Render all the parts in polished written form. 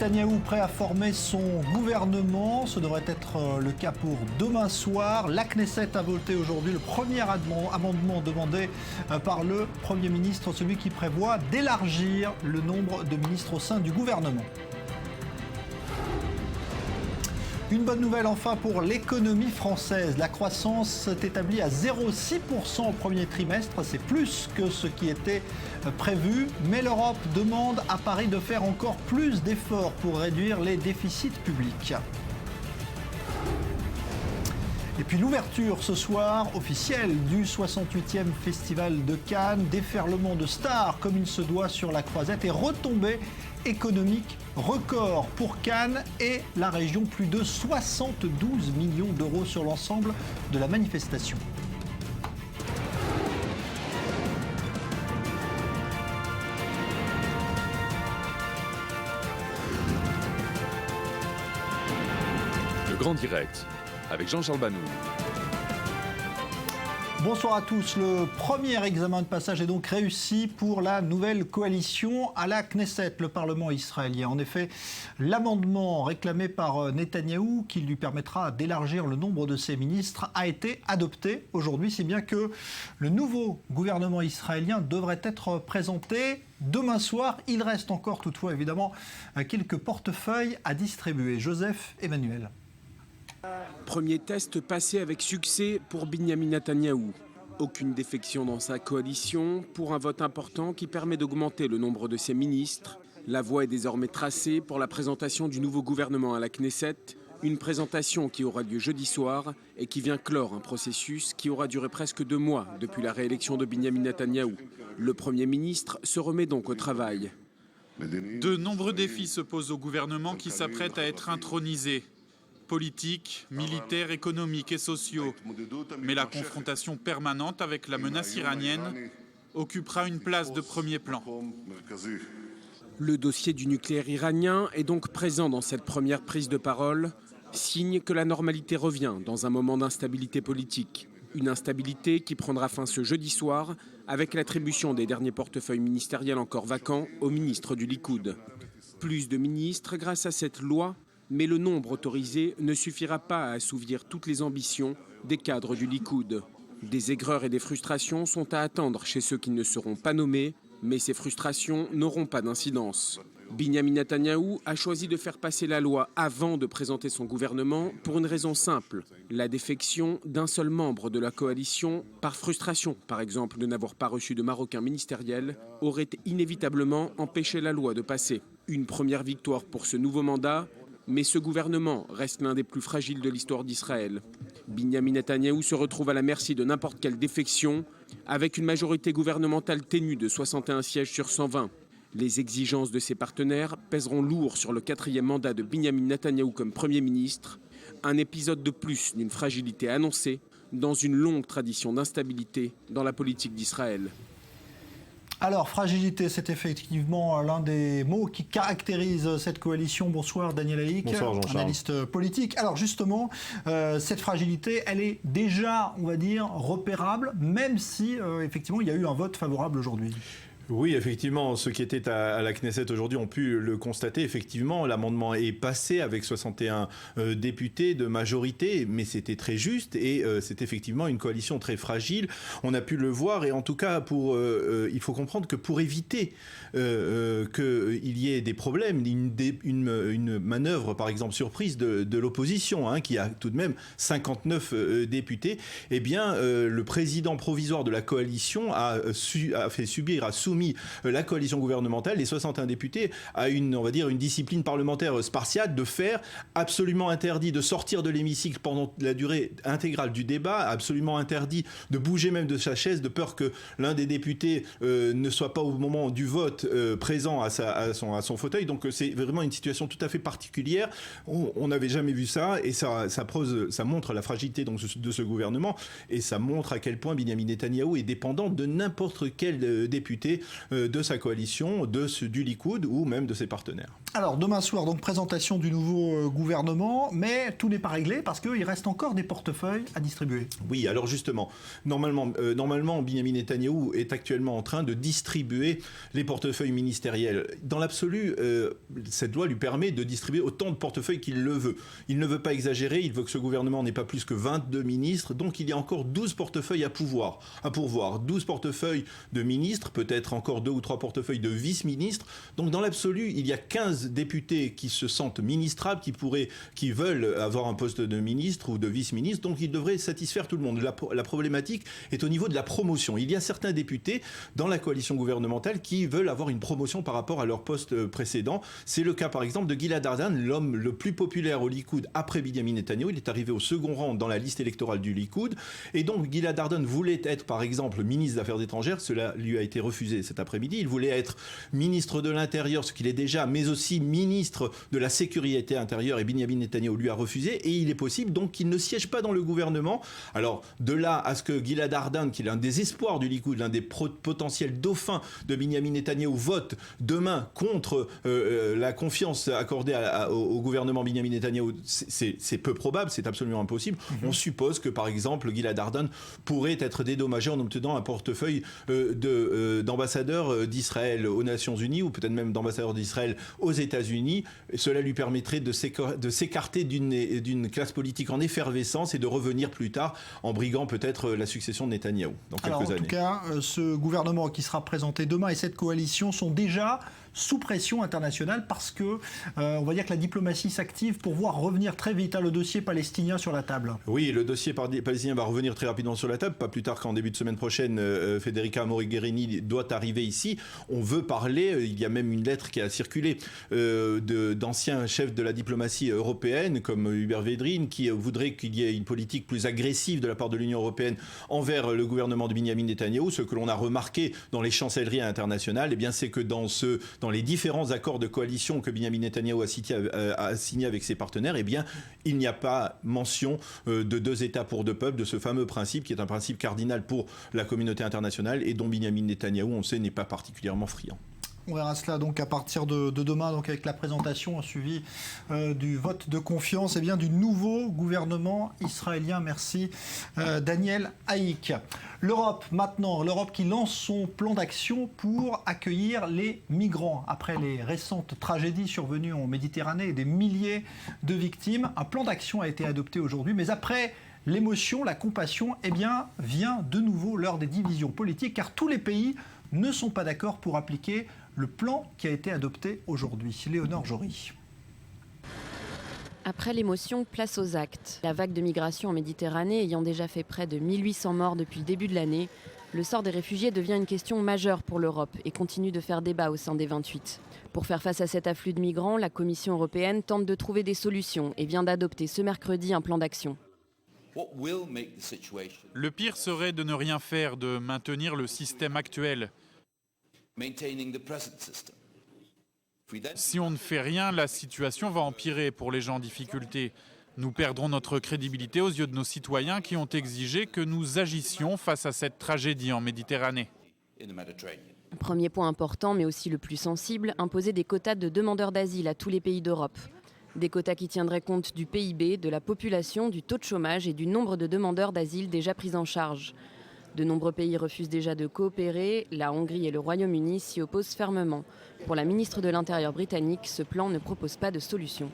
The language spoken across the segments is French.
Netanyahou prêt à former son gouvernement. Ce devrait être le cas pour demain soir. La Knesset a voté aujourd'hui le premier amendement demandé par le Premier ministre, celui qui prévoit d'élargir le nombre de ministres au sein du gouvernement. Une bonne nouvelle enfin pour l'économie française. La croissance s'est établie à 0,6% au premier trimestre. C'est plus que ce qui était prévu. Mais l'Europe demande à Paris de faire encore plus d'efforts pour réduire les déficits publics. Et puis l'ouverture ce soir officielle du 68e Festival de Cannes. Déferlement de stars comme il se doit sur la Croisette et retombée économique record pour Cannes et la région, plus de 72 millions d'euros sur l'ensemble de la manifestation. Le Grand Direct avec Jean-Charles Banou. Bonsoir à tous. Le premier examen de passage est donc réussi pour la nouvelle coalition à la Knesset, le Parlement israélien. En effet, l'amendement réclamé par Netanyahou, qui lui permettra d'élargir le nombre de ses ministres, a été adopté aujourd'hui, si bien que le nouveau gouvernement israélien devrait être présenté demain soir. Il reste encore toutefois évidemment quelques portefeuilles à distribuer. Joseph Emmanuel. Premier test passé avec succès pour Binyamin Netanyahou. Aucune défection dans sa coalition pour un vote important qui permet d'augmenter le nombre de ses ministres. La voie est désormais tracée pour la présentation du nouveau gouvernement à la Knesset. Une présentation qui aura lieu jeudi soir et qui vient clore un processus qui aura duré presque 2 mois depuis la réélection de Binyamin Netanyahou. Le Premier ministre se remet donc au travail. De nombreux défis se posent au gouvernement qui s'apprête à être intronisé. Politiques, militaires, économiques et sociaux. Mais la confrontation permanente avec la menace iranienne occupera une place de premier plan. Le dossier du nucléaire iranien est donc présent dans cette première prise de parole, signe que la normalité revient dans un moment d'instabilité politique. Une instabilité qui prendra fin ce jeudi soir avec l'attribution des derniers portefeuilles ministériels encore vacants au ministre du Likoud. Plus de ministres grâce à cette loi. Mais le nombre autorisé ne suffira pas à assouvir toutes les ambitions des cadres du Likoud. Des aigreurs et des frustrations sont à attendre chez ceux qui ne seront pas nommés, mais ces frustrations n'auront pas d'incidence. Binyamin Netanyahou a choisi de faire passer la loi avant de présenter son gouvernement pour une raison simple, la défection d'un seul membre de la coalition, par frustration par exemple de n'avoir pas reçu de Marocain ministériel, aurait inévitablement empêché la loi de passer. Une première victoire pour ce nouveau mandat. Mais ce gouvernement reste l'un des plus fragiles de l'histoire d'Israël. Binyamin Netanyahou se retrouve à la merci de n'importe quelle défection, avec une majorité gouvernementale ténue de 61 sièges sur 120. Les exigences de ses partenaires pèseront lourd sur le 4e mandat de Binyamin Netanyahou comme Premier ministre. Un épisode de plus d'une fragilité annoncée dans une longue tradition d'instabilité dans la politique d'Israël. Alors, fragilité, c'est effectivement l'un des mots qui caractérise cette coalition. Bonsoir Daniel Haïk, analyste politique. Alors justement, cette fragilité, elle est déjà, on va dire, repérable, même si effectivement il y a eu un vote favorable aujourd'hui. Oui, effectivement, ceux qui étaient à la Knesset aujourd'hui ont pu le constater. Effectivement, l'amendement est passé avec 61 députés de majorité, mais c'était très juste et c'est effectivement une coalition très fragile. On a pu le voir et en tout cas, il faut comprendre que pour éviter qu'il y ait des problèmes, une manœuvre par exemple surprise de l'opposition, qui a tout de même 59 députés, eh bien le président provisoire de la coalition a soumis la coalition gouvernementale, les 61 députés, à on va dire une discipline parlementaire spartiate, de faire absolument interdit de sortir de l'hémicycle pendant la durée intégrale du débat, absolument interdit de bouger même de sa chaise, de peur que l'un des députés ne soit pas au moment du vote présent à son fauteuil. Donc c'est vraiment une situation tout à fait particulière. On n'avait jamais vu ça et ça montre la fragilité donc, de ce gouvernement et ça montre à quel point Binyamin Netanyahou est dépendant de n'importe quel député de sa coalition, du Likoud ou même de ses partenaires. Alors demain soir, donc présentation du nouveau gouvernement, mais tout n'est pas réglé parce qu'il reste encore des portefeuilles à distribuer. Oui, alors justement, normalement Benyamin Netanyahou est actuellement en train de distribuer les portefeuilles ministériels. Dans l'absolu, cette loi lui permet de distribuer autant de portefeuilles qu'il le veut. Il ne veut pas exagérer, il veut que ce gouvernement n'ait pas plus que 22 ministres, donc il y a encore 12 portefeuilles à pourvoir. 12 portefeuilles de ministres, peut-être encore 2 ou 3 portefeuilles de vice-ministres. Donc dans l'absolu, il y a 15 députés qui se sentent ministrables, qui veulent avoir un poste de ministre ou de vice-ministre, donc ils devraient satisfaire tout le monde. La problématique est au niveau de la promotion. Il y a certains députés dans la coalition gouvernementale qui veulent avoir une promotion par rapport à leur poste précédent. C'est le cas par exemple de Gilad Ardan, l'homme le plus populaire au Likoud après Benyamin Netanyahou. Il est arrivé au second rang dans la liste électorale du Likoud. Et donc Gilad Ardan voulait être par exemple ministre des Affaires étrangères. Cela lui a été refusé cet après-midi. Il voulait être ministre de l'Intérieur, ce qu'il est déjà, mais aussi ministre de la Sécurité intérieure. Et Benyamin Netanyahou lui a refusé. Et il est possible donc qu'il ne siège pas dans le gouvernement. Alors de là à ce que Gilad Ardan, qui est l'un des espoirs du Likoud, l'un des potentiels dauphins de Benyamin Netanyahou, vote demain contre la confiance accordée au gouvernement Benyamin Netanyahou, c'est peu probable, c'est absolument impossible. On suppose que par exemple Gilad Ardan pourrait être dédommagé en obtenant un portefeuille d'ambassadeur d'Israël aux Nations Unies ou peut-être même d'ambassadeur d'Israël aux États-Unis. Cela lui permettrait de s'écarter d'une classe politique en effervescence et de revenir plus tard en briguant peut-être la succession de Netanyahou dans quelques années. En tout cas, ce gouvernement qui sera présenté demain et cette coalition sont déjà sous pression internationale parce que on va dire que la diplomatie s'active pour voir revenir très vite le dossier palestinien sur la table. Oui, le dossier palestinien va revenir très rapidement sur la table, pas plus tard qu'en début de semaine prochaine. Federica Mogherini doit arriver ici. On veut parler, il y a même une lettre qui a circulé d'anciens chefs de la diplomatie européenne comme Hubert Védrine qui voudrait qu'il y ait une politique plus agressive de la part de l'Union européenne envers le gouvernement de Benyamin Netanyahou. Ce que l'on a remarqué dans les chancelleries internationales, eh bien, c'est que dans les différents accords de coalition que Benyamin Netanyahou a signé avec ses partenaires, eh bien, il n'y a pas mention de 2 États pour 2 peuples, de ce fameux principe qui est un principe cardinal pour la communauté internationale et dont Benyamin Netanyahou, on sait, n'est pas particulièrement friand. On verra cela donc à partir de demain, donc avec la présentation suivie du vote de confiance du nouveau gouvernement israélien. Merci Daniel Haïk. L'Europe maintenant, l'Europe qui lance son plan d'action pour accueillir les migrants. Après les récentes tragédies survenues en Méditerranée et des milliers de victimes, un plan d'action a été adopté aujourd'hui, mais après l'émotion, la compassion, vient de nouveau l'heure des divisions politiques, car tous les pays ne sont pas d'accord pour appliquer le plan qui a été adopté aujourd'hui. Léonore Jory. Après l'émotion, place aux actes. La vague de migration en Méditerranée ayant déjà fait près de 1800 morts depuis le début de l'année, le sort des réfugiés devient une question majeure pour l'Europe et continue de faire débat au sein des 28. Pour faire face à cet afflux de migrants, la Commission européenne tente de trouver des solutions et vient d'adopter ce mercredi un plan d'action. Le pire serait de ne rien faire, de maintenir le système actuel. Si on ne fait rien, la situation va empirer pour les gens en difficulté. Nous perdrons notre crédibilité aux yeux de nos citoyens qui ont exigé que nous agissions face à cette tragédie en Méditerranée. Premier point important, mais aussi le plus sensible, imposer des quotas de demandeurs d'asile à tous les pays d'Europe. Des quotas qui tiendraient compte du PIB, de la population, du taux de chômage et du nombre de demandeurs d'asile déjà pris en charge. De nombreux pays refusent déjà de coopérer. La Hongrie et le Royaume-Uni s'y opposent fermement. Pour la ministre de l'Intérieur britannique, ce plan ne propose pas de solution.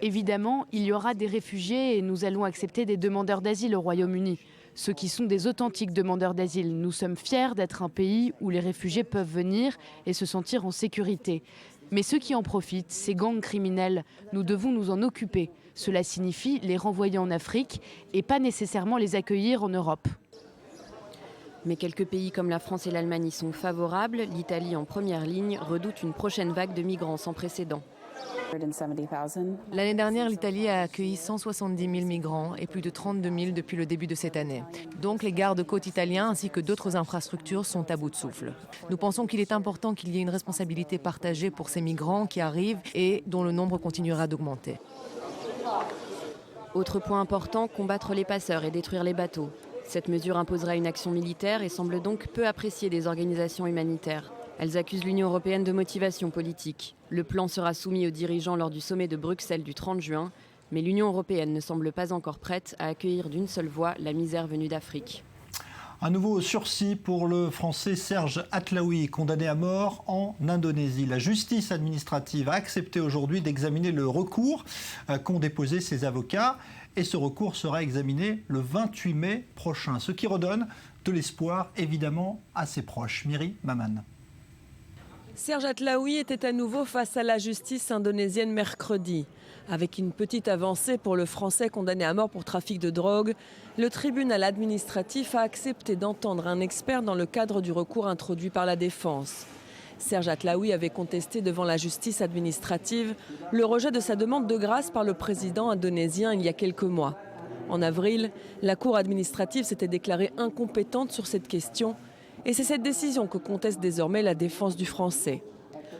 Évidemment, il y aura des réfugiés et nous allons accepter des demandeurs d'asile au Royaume-Uni. Ceux qui sont des authentiques demandeurs d'asile. Nous sommes fiers d'être un pays où les réfugiés peuvent venir et se sentir en sécurité. Mais ceux qui en profitent, ces gangs criminels, nous devons nous en occuper. Cela signifie les renvoyer en Afrique et pas nécessairement les accueillir en Europe. Mais quelques pays comme la France et l'Allemagne y sont favorables. L'Italie, en première ligne, redoute une prochaine vague de migrants sans précédent. L'année dernière, l'Italie a accueilli 170 000 migrants et plus de 32 000 depuis le début de cette année. Donc les gardes-côtes italiens ainsi que d'autres infrastructures sont à bout de souffle. Nous pensons qu'il est important qu'il y ait une responsabilité partagée pour ces migrants qui arrivent et dont le nombre continuera d'augmenter. Autre point important, combattre les passeurs et détruire les bateaux. Cette mesure imposera une action militaire et semble donc peu appréciée des organisations humanitaires. Elles accusent l'Union européenne de motivation politique. Le plan sera soumis aux dirigeants lors du sommet de Bruxelles du 30 juin, mais l'Union européenne ne semble pas encore prête à accueillir d'une seule voix la misère venue d'Afrique. Un nouveau sursis pour le Français Serge Atlaoui, condamné à mort en Indonésie. La justice administrative a accepté aujourd'hui d'examiner le recours qu'ont déposé ses avocats. Et ce recours sera examiné le 28 mai prochain. Ce qui redonne de l'espoir, évidemment, à ses proches. Miri Maman. Serge Atlaoui était à nouveau face à la justice indonésienne mercredi. Avec une petite avancée pour le Français condamné à mort pour trafic de drogue, le tribunal administratif a accepté d'entendre un expert dans le cadre du recours introduit par la défense. Serge Atlaoui avait contesté devant la justice administrative le rejet de sa demande de grâce par le président indonésien il y a quelques mois. En avril, la cour administrative s'était déclarée incompétente sur cette question et c'est cette décision que conteste désormais la défense du Français.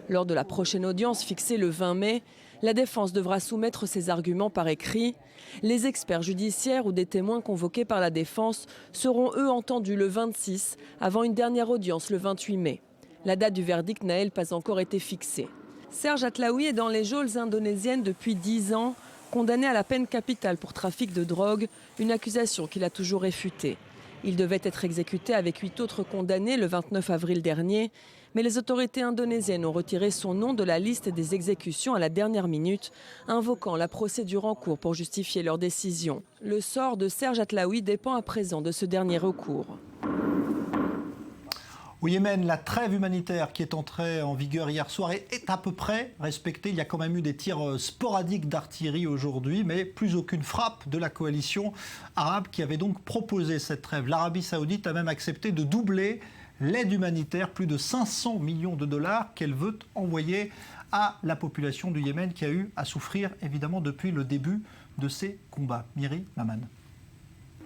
Lors de la prochaine audience fixée le 20 mai, la défense devra soumettre ses arguments par écrit. Les experts judiciaires ou des témoins convoqués par la défense seront eux entendus le 26 avant une dernière audience le 28 mai. La date du verdict n'a, elle, pas encore été fixée. Serge Atlaoui est dans les geôles indonésiennes depuis 10 ans, condamné à la peine capitale pour trafic de drogue, une accusation qu'il a toujours réfutée. Il devait être exécuté avec 8 autres condamnés le 29 avril dernier, mais les autorités indonésiennes ont retiré son nom de la liste des exécutions à la dernière minute, invoquant la procédure en cours pour justifier leur décision. Le sort de Serge Atlaoui dépend à présent de ce dernier recours. Au Yémen, la trêve humanitaire qui est entrée en vigueur hier soir est à peu près respectée. Il y a quand même eu des tirs sporadiques d'artillerie aujourd'hui, mais plus aucune frappe de la coalition arabe qui avait donc proposé cette trêve. L'Arabie saoudite a même accepté de doubler l'aide humanitaire, plus de 500 millions de dollars qu'elle veut envoyer à la population du Yémen qui a eu à souffrir évidemment depuis le début de ces combats. Miri Maman.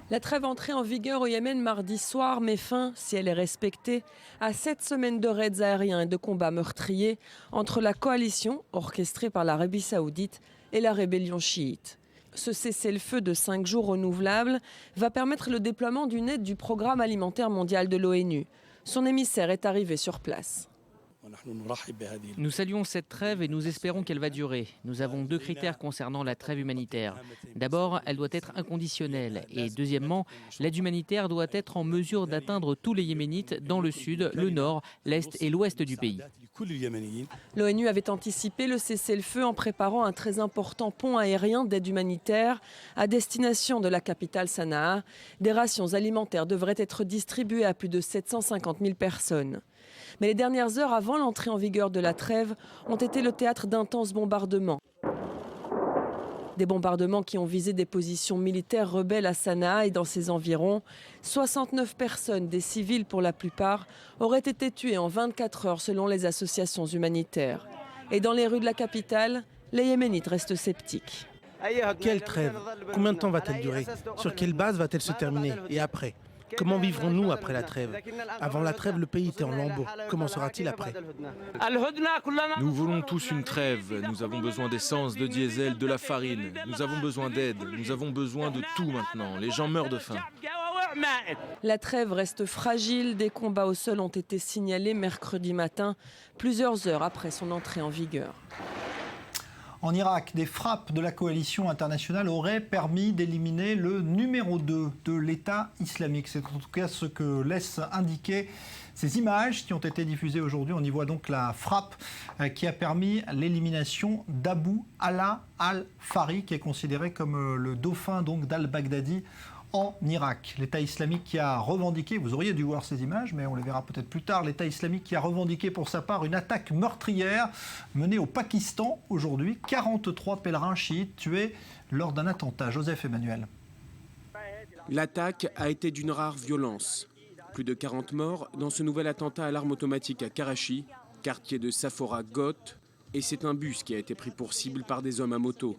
La trêve entrée en vigueur au Yémen mardi soir met fin, si elle est respectée, à 7 semaines de raids aériens et de combats meurtriers entre la coalition, orchestrée par l'Arabie saoudite, et la rébellion chiite. Ce cessez-le-feu de 5 jours renouvelable va permettre le déploiement d'une aide du Programme alimentaire mondial de l'ONU. Son émissaire est arrivé sur place. Nous saluons cette trêve et nous espérons qu'elle va durer. Nous avons 2 critères concernant la trêve humanitaire. D'abord, elle doit être inconditionnelle. Et deuxièmement, l'aide humanitaire doit être en mesure d'atteindre tous les Yéménites dans le sud, le nord, l'est et l'ouest du pays. L'ONU avait anticipé le cessez-le-feu en préparant un très important pont aérien d'aide humanitaire à destination de la capitale Sanaa. Des rations alimentaires devraient être distribuées à plus de 750 000 personnes. Mais les dernières heures avant l'entrée en vigueur de la trêve ont été le théâtre d'intenses bombardements. Des bombardements qui ont visé des positions militaires rebelles à Sanaa et dans ses environs. 69 personnes, des civils pour la plupart, auraient été tuées en 24 heures selon les associations humanitaires. Et dans les rues de la capitale, les Yéménites restent sceptiques. Quelle trêve? Combien de temps va-t-elle durer? Sur quelle base va-t-elle se terminer? Et après? Comment vivrons-nous après la trêve? Avant la trêve, le pays était en lambeaux. Comment sera-t-il après? Nous voulons tous une trêve. Nous avons besoin d'essence, de diesel, de la farine. Nous avons besoin d'aide. Nous avons besoin de tout maintenant. Les gens meurent de faim. La trêve reste fragile. Des combats au sol ont été signalés mercredi matin, plusieurs heures après son entrée en vigueur. En Irak, des frappes de la coalition internationale auraient permis d'éliminer le numéro 2 de l'État islamique. C'est en tout cas ce que laissent indiquer ces images qui ont été diffusées aujourd'hui. On y voit donc la frappe qui a permis l'élimination d'Abu Ala al-Fari, qui est considéré comme le dauphin donc d'al-Baghdadi en Irak. L'État islamique qui a revendiqué, vous auriez dû voir ces images, mais on les verra peut-être plus tard, l'État islamique qui a revendiqué pour sa part une attaque meurtrière menée au Pakistan aujourd'hui. 43 pèlerins chiites tués lors d'un attentat. Joseph Emmanuel. L'attaque a été d'une rare violence. Plus de 40 morts dans ce nouvel attentat à l'arme automatique à Karachi, quartier de Safora Ghot, et c'est un bus qui a été pris pour cible par des hommes à moto.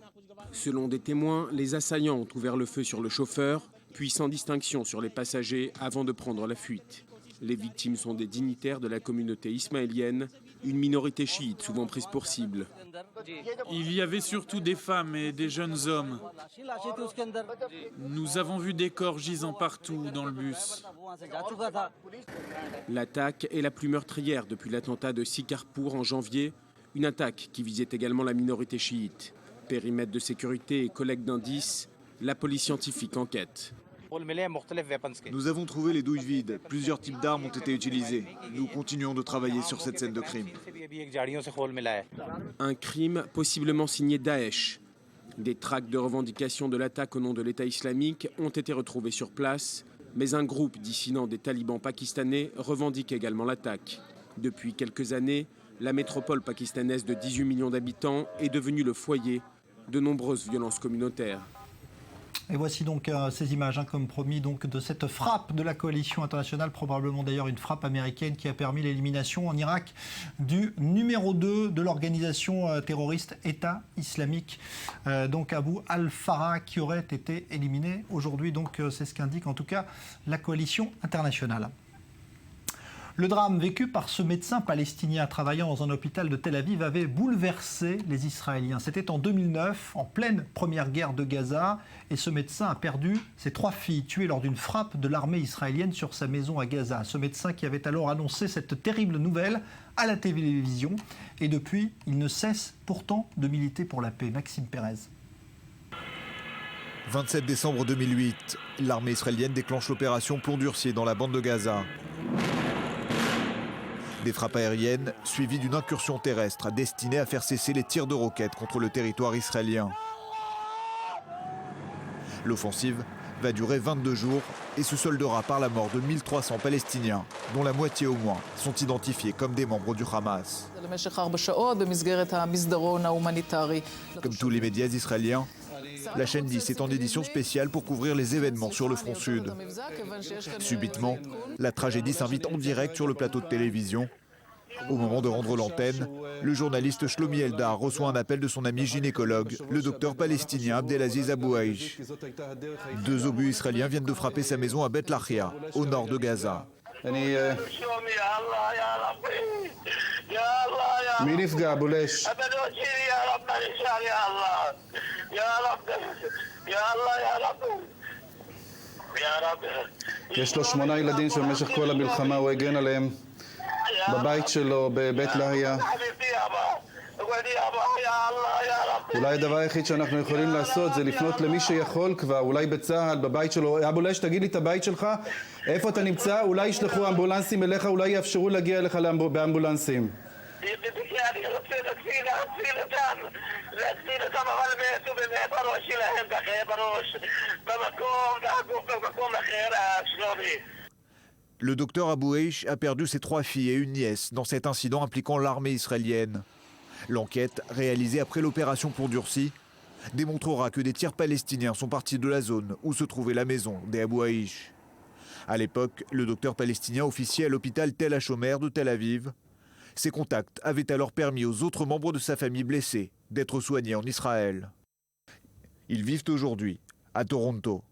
Selon des témoins, les assaillants ont ouvert le feu sur le chauffeur, puis sans distinction sur les passagers avant de prendre la fuite. Les victimes sont des dignitaires de la communauté ismaélienne, une minorité chiite souvent prise pour cible. Il y avait surtout des femmes et des jeunes hommes. Nous avons vu des corps gisant partout dans le bus. L'attaque est la plus meurtrière depuis l'attentat de Sikarpour en janvier, une attaque qui visait également la minorité chiite. Périmètre de sécurité et collecte d'indices, la police scientifique enquête. Nous avons trouvé les douilles vides. Plusieurs types d'armes ont été utilisés. Nous continuons de travailler sur cette scène de crime. Un crime possiblement signé Daesh. Des tracts de revendication de l'attaque au nom de l'État islamique ont été retrouvés sur place, mais un groupe dissident des talibans pakistanais revendique également l'attaque. Depuis quelques années, la métropole pakistanaise de 18 millions d'habitants est devenue le foyer de nombreuses violences communautaires. Et voici donc ces images, comme promis, donc, de cette frappe de la coalition internationale, probablement d'ailleurs une frappe américaine qui a permis l'élimination en Irak du numéro 2 de l'organisation terroriste État islamique, donc Abu al-Farah, qui aurait été éliminé aujourd'hui. Donc c'est ce qu'indique en tout cas la coalition internationale. Le drame vécu par ce médecin palestinien travaillant dans un hôpital de Tel Aviv avait bouleversé les Israéliens. C'était en 2009, en pleine première guerre de Gaza, et ce médecin a perdu ses 3 filles, tuées lors d'une frappe de l'armée israélienne sur sa maison à Gaza. Ce médecin qui avait alors annoncé cette terrible nouvelle à la télévision, et depuis, il ne cesse pourtant de militer pour la paix. Maxime Pérez. 27 décembre 2008, l'armée israélienne déclenche l'opération Plomb Durcier dans la bande de Gaza. Des frappes aériennes suivies d'une incursion terrestre destinée à faire cesser les tirs de roquettes contre le territoire israélien. L'offensive va durer 22 jours et se soldera par la mort de 1300 Palestiniens, dont la moitié au moins sont identifiés comme des membres du Hamas. Comme tous les médias israéliens, la chaîne 10 est en édition spéciale pour couvrir les événements sur le front sud. Subitement, la tragédie s'invite en direct sur le plateau de télévision. Au moment de rendre l'antenne, le journaliste Shlomi Eldar reçoit un appel de son ami gynécologue, le docteur palestinien Abdelaziz Abou Aïch. 2 obus israéliens viennent de frapper sa maison à Beth Lahia, au nord de Gaza. יש לו 8 ילדים שבמשך כל המלחמה הוא הגן עליהם בבית שלו בבית לאהיה. אולי הדבר היחיד שאנחנו יכולים לעשות זה לפנות למי שיכול כבר, אולי בצה"ל, בבית שלו. אבו לש, תגיד לי את הבית שלך, איפה אתה נמצא? אולי ישלחו אמבולנסים אליך, אולי יאפשרו להגיע אליך באמבולנסים. להציל אותם, אבל מתו באמת בראש שלהם, ככה בראש, במקום אחר, שלומי. Le docteur Abou Aïch a perdu ses 3 filles et une nièce dans cet incident impliquant l'armée israélienne. L'enquête, réalisée après l'opération Plomb Durci, démontrera que des tirs palestiniens sont partis de la zone où se trouvait la maison des Abou Aïch. À l'époque, le docteur palestinien officiait à l'hôpital Tel HaShomer de Tel Aviv. Ses contacts avaient alors permis aux autres membres de sa famille blessés d'être soignés en Israël. Ils vivent aujourd'hui à Toronto.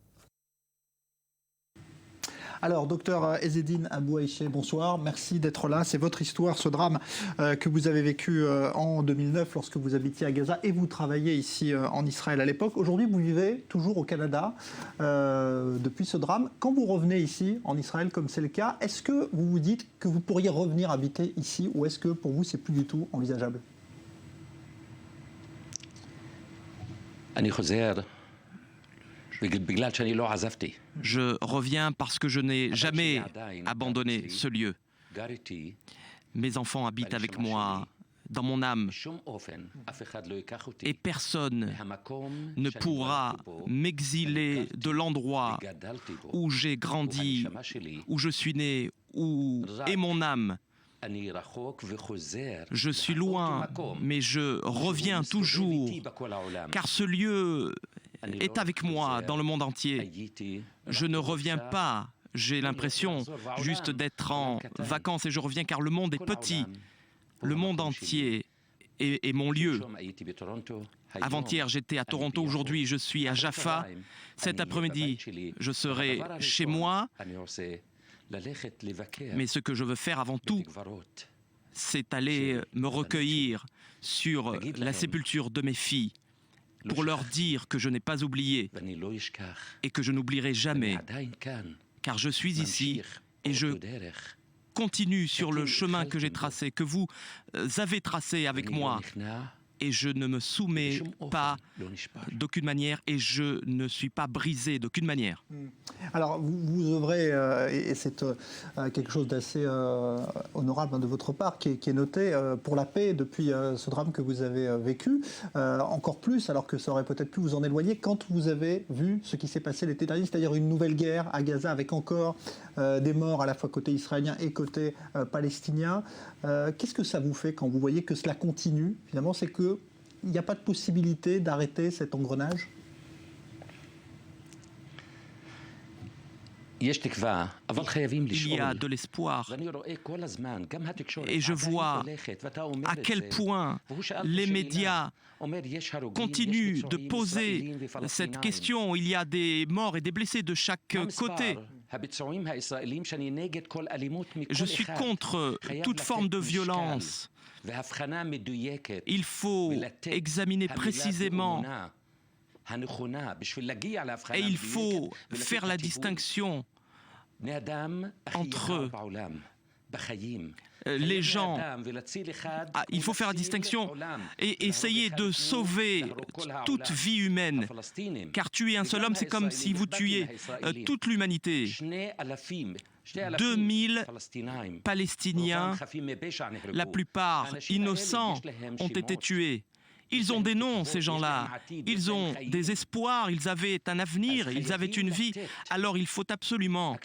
Alors, docteur Ezzedine Abou Aïch, bonsoir. Merci d'être là. C'est votre histoire, ce drame que vous avez vécu en 2009 lorsque vous habitiez à Gaza et vous travaillez ici en Israël à l'époque. Aujourd'hui, vous vivez toujours au Canada depuis ce drame. Quand vous revenez ici en Israël, comme c'est le cas, est-ce que vous vous dites que vous pourriez revenir habiter ici ou est-ce que pour vous, c'est plus du tout envisageable ? Je reviens parce que je n'ai jamais abandonné ce lieu. Mes enfants habitent avec moi dans mon âme et personne ne pourra m'exiler de l'endroit où j'ai grandi, où je suis né, où est mon âme. Je suis loin, mais je reviens toujours, car ce lieu est avec moi dans le monde entier. Je ne reviens pas, j'ai l'impression juste d'être en vacances et je reviens car le monde est petit. Le monde entier est mon lieu. Avant-hier, j'étais à Toronto, aujourd'hui je suis à Jaffa. Cet après-midi, je serai chez moi. Mais ce que je veux faire avant tout, c'est aller me recueillir sur la sépulture de mes filles pour leur dire que je n'ai pas oublié et que je n'oublierai jamais, car je suis ici et je continue sur le chemin que j'ai tracé, que vous avez tracé avec moi. Et je ne me soumets pas d'aucune manière et je ne suis pas brisé d'aucune manière. Alors, vous œuvrez, et c'est quelque chose d'assez honorable de votre part, qui est noté pour la paix depuis ce drame que vous avez vécu. Encore plus, alors que ça aurait peut-être pu vous en éloigner, quand vous avez vu ce qui s'est passé l'été dernier, c'est-à-dire une nouvelle guerre à Gaza avec encore des morts à la fois côté israélien et côté palestinien. Qu'est-ce que ça vous fait quand vous voyez que cela continue? Finalement, c'est qu'il n'y a pas de possibilité d'arrêter cet engrenage? Il y a de l'espoir et je vois à quel point les médias continuent de poser cette question. Il y a des morts et des blessés de chaque côté. Je suis contre toute forme de violence. Il faut examiner précisément et il faut faire la distinction entre les gens. Il faut faire la distinction et essayer de sauver toute vie humaine. Car tuer un seul homme, c'est comme si vous tuiez toute l'humanité. 2000 Palestiniens, la plupart innocents, ont été tués. Ils ont des noms, ces gens-là. Ils ont des espoirs, ils avaient un avenir, ils avaient une vie. Alors il faut absolument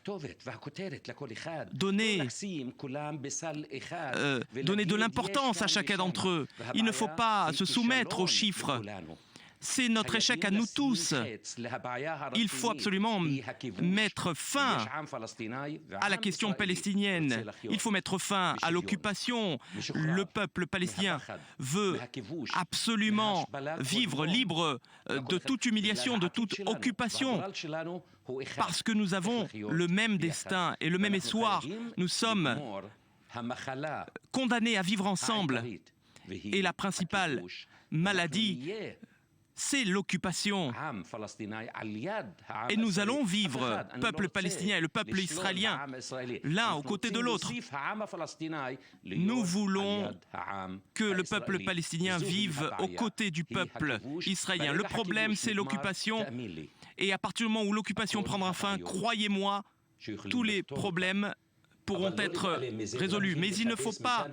donner de l'importance à chacun d'entre eux. Il ne faut pas se soumettre aux chiffres. C'est notre échec à nous tous. Il faut absolument mettre fin à la question palestinienne. Il faut mettre fin à l'occupation. Le peuple palestinien veut absolument vivre libre de toute humiliation, de toute occupation. Parce que nous avons le même destin et le même espoir. Nous sommes condamnés à vivre ensemble. Et la principale maladie, c'est l'occupation. Et nous allons vivre, peuple palestinien et le peuple israélien, l'un aux côtés de l'autre. Nous voulons que le peuple palestinien vive aux côtés du peuple israélien. Le problème, c'est l'occupation. Et à partir du moment où l'occupation prendra fin, croyez-moi, tous les problèmes pourront être résolus. Mais il ne faut pas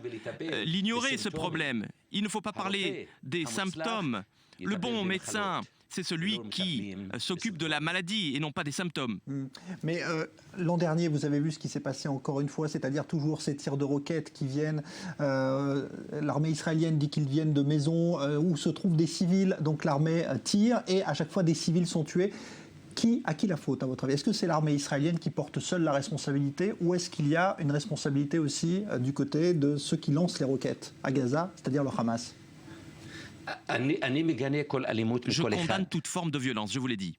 l'ignorer, ce problème. Il ne faut pas parler des symptômes. Le bon médecin, c'est celui qui s'occupe de la maladie et non pas des symptômes. Mais l'an dernier, vous avez vu ce qui s'est passé encore une fois, c'est-à-dire toujours ces tirs de roquettes qui viennent. L'armée israélienne dit qu'ils viennent de maisons où se trouvent des civils, donc l'armée tire et à chaque fois des civils sont tués. À qui la faute, à votre avis? Est-ce que c'est l'armée israélienne qui porte seule la responsabilité ou est-ce qu'il y a une responsabilité aussi du côté de ceux qui lancent les roquettes à Gaza, c'est-à-dire le Hamas? Je condamne toute forme de violence, je vous l'ai dit.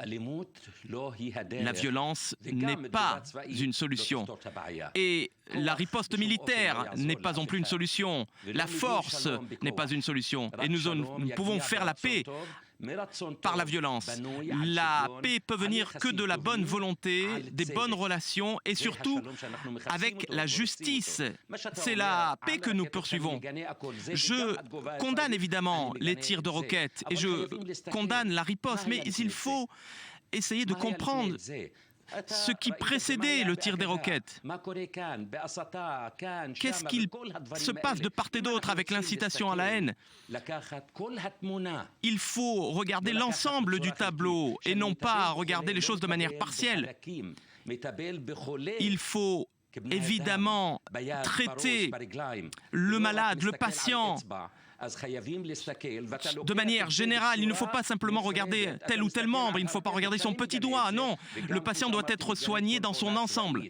La violence n'est pas une solution. Et la riposte militaire n'est pas non plus une solution. La force n'est pas une solution. Et nous pouvons faire la paix par la violence. La paix peut venir que de la bonne volonté, des bonnes relations et surtout avec la justice. C'est la paix que nous poursuivons. Je condamne évidemment les tirs de roquettes et je condamne la riposte, mais il faut essayer de comprendre ce qui précédait le tir des roquettes. Qu'est-ce qu'il se passe de part et d'autre avec l'incitation à la haine? Il faut regarder l'ensemble du tableau et non pas regarder les choses de manière partielle. Il faut évidemment traiter le malade, le patient, de manière générale. Il ne faut pas simplement regarder tel ou tel membre, il ne faut pas regarder son petit doigt, non. Le patient doit être soigné dans son ensemble.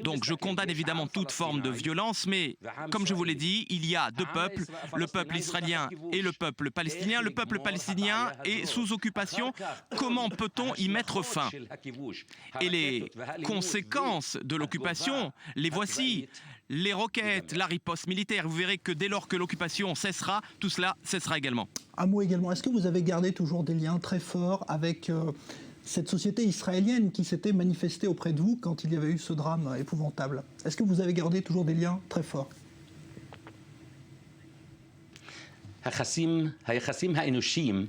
Donc je condamne évidemment toute forme de violence, mais comme je vous l'ai dit, il y a deux peuples, le peuple israélien et le peuple palestinien. Le peuple palestinien est sous occupation. Comment peut-on y mettre fin? Et les conséquences de l'occupation, les voici. les roquettes, la riposte militaire. Vous verrez que dès lors que l'occupation cessera, tout cela cessera également. Un mot également, est-ce que vous avez gardé toujours des liens très forts avec cette société israélienne qui s'était manifestée auprès de vous quand il y avait eu ce drame épouvantable? Est-ce que vous avez gardé toujours des liens très forts?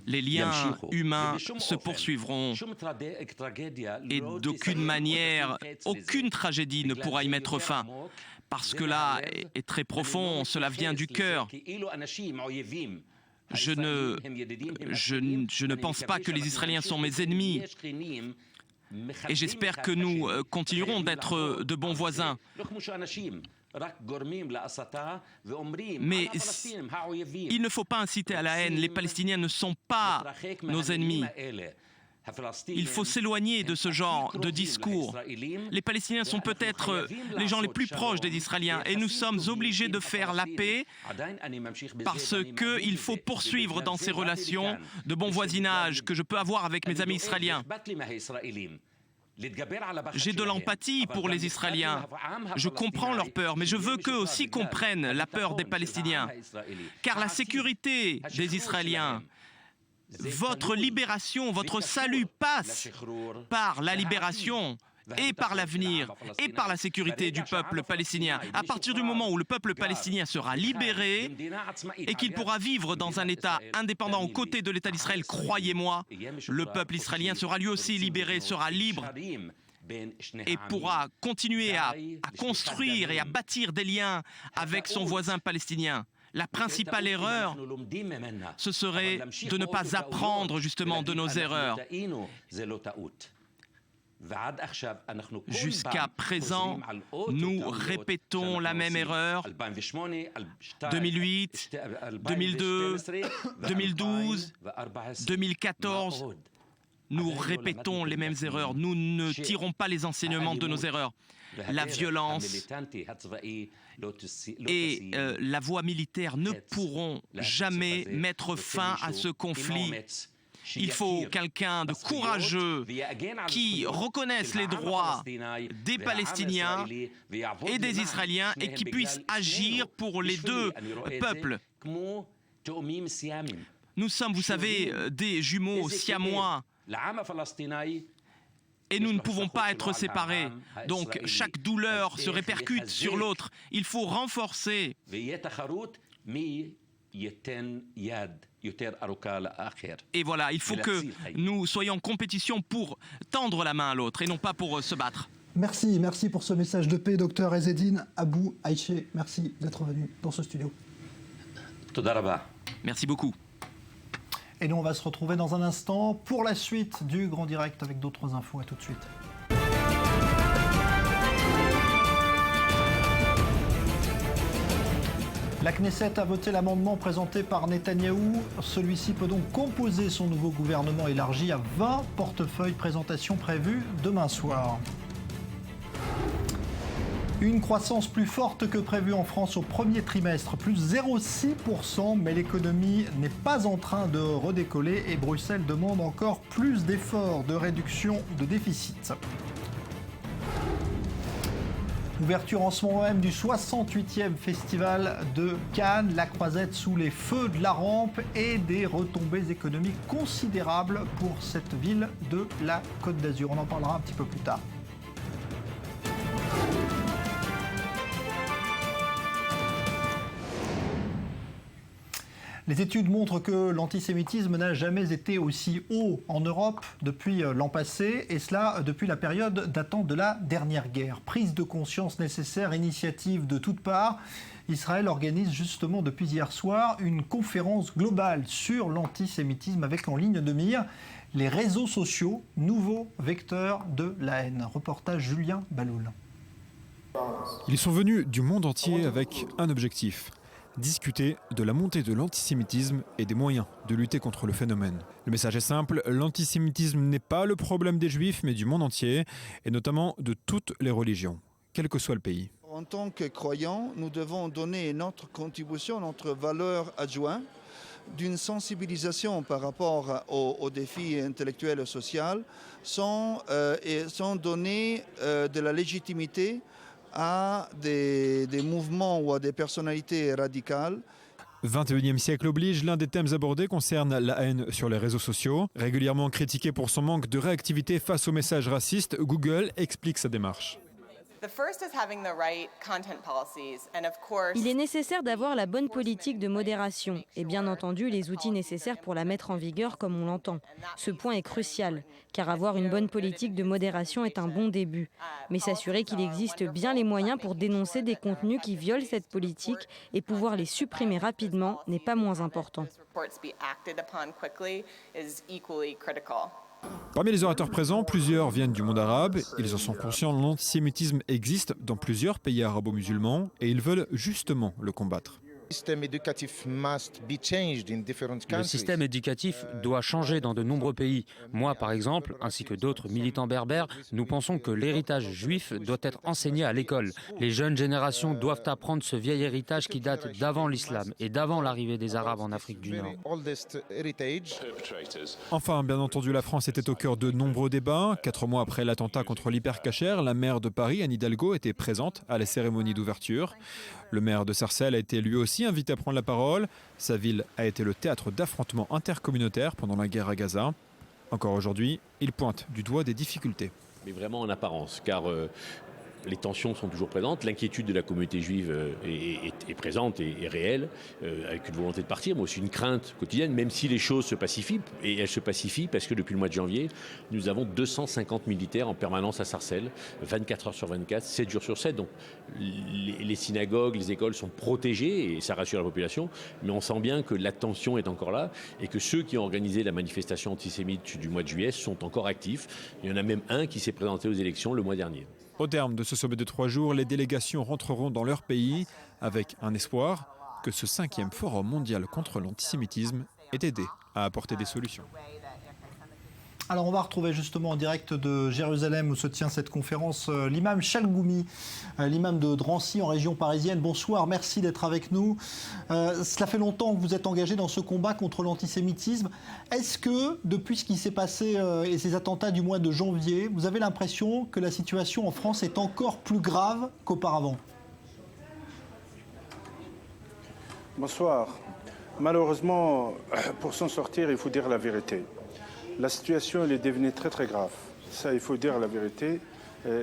Les liens humains se poursuivront et d'aucune manière, aucune tragédie ne pourra y mettre fin. Parce que là est très profond, cela vient du cœur. Je ne pense pas que les Israéliens sont mes ennemis. Et j'espère que nous continuerons d'être de bons voisins. Mais il ne faut pas inciter à la haine. Les Palestiniens ne sont pas nos ennemis. Il faut s'éloigner de ce genre de discours. Les Palestiniens sont peut-être les gens les plus proches des Israéliens et nous sommes obligés de faire la paix parce qu'il faut poursuivre dans ces relations de bon voisinage que je peux avoir avec mes amis israéliens. J'ai de l'empathie pour les Israéliens. Je comprends leur peur, mais je veux qu'eux aussi comprennent la peur des Palestiniens. Car la sécurité des Israéliens, votre libération, votre salut passe par la libération et par l'avenir et par la sécurité du peuple palestinien. À partir du moment où le peuple palestinien sera libéré et qu'il pourra vivre dans un État indépendant aux côtés de l'État d'Israël, croyez-moi, le peuple israélien sera lui aussi libéré, sera libre et pourra continuer à construire et à bâtir des liens avec son voisin palestinien. La principale erreur, ce serait de ne pas apprendre justement de nos erreurs. Jusqu'à présent, nous répétons la même erreur. 2008, 2002, 2012, 2014. Nous répétons les mêmes erreurs. Nous ne tirons pas les enseignements de nos erreurs. La violence et la voie militaire ne pourront jamais mettre fin à ce conflit. Il faut quelqu'un de courageux qui reconnaisse les droits des Palestiniens et des Israéliens et qui puisse agir pour les deux peuples. Nous sommes, vous savez, des jumeaux siamois. Et nous ne pouvons pas être séparés. Donc chaque douleur se répercute sur l'autre. Il faut renforcer. Et voilà, il faut que nous soyons en compétition pour tendre la main à l'autre et non pas pour se battre. Merci pour ce message de paix, docteur Ezzeddine Abou Aïché. Merci d'être venu dans ce studio. Merci beaucoup. Et nous, on va se retrouver dans un instant pour la suite du Grand Direct avec d'autres infos. À tout de suite. La Knesset a voté l'amendement présenté par Netanyahou. Celui-ci peut donc composer son nouveau gouvernement élargi à 20 portefeuilles. Présentation prévue demain soir. Une croissance plus forte que prévue en France au premier trimestre, plus 0,6%, mais l'économie n'est pas en train de redécoller et Bruxelles demande encore plus d'efforts de réduction de déficit. Ouverture en ce moment même du 68e festival de Cannes, la Croisette sous les feux de la rampe et des retombées économiques considérables pour cette ville de la Côte d'Azur. On en parlera un petit peu plus tard. Les études montrent que l'antisémitisme n'a jamais été aussi haut en Europe depuis l'an passé, et cela depuis la période datant de la dernière guerre. Prise de conscience nécessaire, initiative de toutes parts. Israël organise justement depuis hier soir une conférence globale sur l'antisémitisme avec en ligne de mire les réseaux sociaux, nouveaux vecteurs de la haine. Reportage Julien Baloul. Ils sont venus du monde entier avec un objectif. Discuter de la montée de l'antisémitisme et des moyens de lutter contre le phénomène. Le message est simple, l'antisémitisme n'est pas le problème des juifs, mais du monde entier, et notamment de toutes les religions, quel que soit le pays. En tant que croyants, nous devons donner notre contribution, notre valeur adjointe, d'une sensibilisation par rapport aux défis intellectuels et sociaux, sans donner de la légitimité à des mouvements ou à des personnalités radicales. 21e siècle oblige, l'un des thèmes abordés concerne la haine sur les réseaux sociaux. Régulièrement critiqué pour son manque de réactivité face aux messages racistes, Google explique sa démarche. Il est nécessaire d'avoir la bonne politique de modération et bien entendu les outils nécessaires pour la mettre en vigueur comme on l'entend. Ce point est crucial, car avoir une bonne politique de modération est un bon début. Mais s'assurer qu'il existe bien les moyens pour dénoncer des contenus qui violent cette politique et pouvoir les supprimer rapidement n'est pas moins important. Parmi les orateurs présents, plusieurs viennent du monde arabe. Ils en sont conscients, l'antisémitisme existe dans plusieurs pays arabo-musulmans et ils veulent justement le combattre. Le système éducatif doit changer dans de nombreux pays. Moi, par exemple, ainsi que d'autres militants berbères, nous pensons que l'héritage juif doit être enseigné à l'école. Les jeunes générations doivent apprendre ce vieil héritage qui date d'avant l'islam et d'avant l'arrivée des Arabes en Afrique du Nord. Enfin, bien entendu, la France était au cœur de nombreux débats. 4 mois après l'attentat contre l'Hypercacher, la maire de Paris, Anne Hidalgo, était présente à la cérémonie d'ouverture. Le maire de Sarcelles a été lui aussi invité à prendre la parole. Sa ville a été le théâtre d'affrontements intercommunautaires pendant la guerre à Gaza. Encore aujourd'hui, il pointe du doigt des difficultés. Mais vraiment en apparence, car les tensions sont toujours présentes, l'inquiétude de la communauté juive est présente et réelle, avec une volonté de partir, mais aussi une crainte quotidienne, même si les choses se pacifient. Et elles se pacifient parce que depuis le mois de janvier, nous avons 250 militaires en permanence à Sarcelles, 24 heures sur 24, 7 jours sur 7. Donc les synagogues, les écoles sont protégées et ça rassure la population, mais on sent bien que la tension est encore là et que ceux qui ont organisé la manifestation antisémite du mois de juillet sont encore actifs. Il y en a même un qui s'est présenté aux élections le mois dernier. Au terme de ce sommet de 3 jours, les délégations rentreront dans leur pays avec un espoir que ce 5e forum mondial contre l'antisémitisme ait aidé à apporter des solutions. Alors on va retrouver justement en direct de Jérusalem où se tient cette conférence l'imam Chalgoumi, l'imam de Drancy en région parisienne. Bonsoir, merci d'être avec nous. Cela fait longtemps que vous êtes engagé dans ce combat contre l'antisémitisme. Est-ce que depuis ce qui s'est passé et ces attentats du mois de janvier, vous avez l'impression que la situation en France est encore plus grave qu'auparavant ? Bonsoir. Malheureusement, pour s'en sortir, il faut dire la vérité. La situation elle est devenue très très grave. Ça, il faut dire la vérité.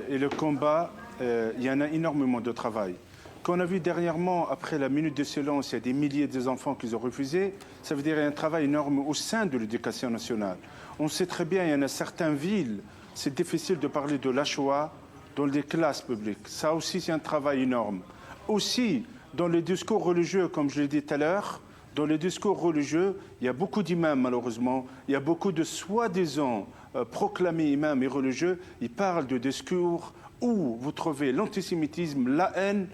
Et le combat, il y en a énormément de travail. Qu'on a vu dernièrement, après la minute de silence, il y a des milliers d'enfants qui ont refusé. Ça veut dire qu'il y a un travail énorme au sein de l'éducation nationale. On sait très bien, il y en a certaines villes, c'est difficile de parler de la Shoah dans les classes publiques. Ça aussi, c'est un travail énorme. Aussi, dans les discours religieux, comme je l'ai dit tout à l'heure, dans les discours religieux, il y a beaucoup d'imams, malheureusement. Il y a beaucoup de soi-disant proclamés imams et religieux. Ils parlent de discours où vous trouvez l'antisémitisme, la haine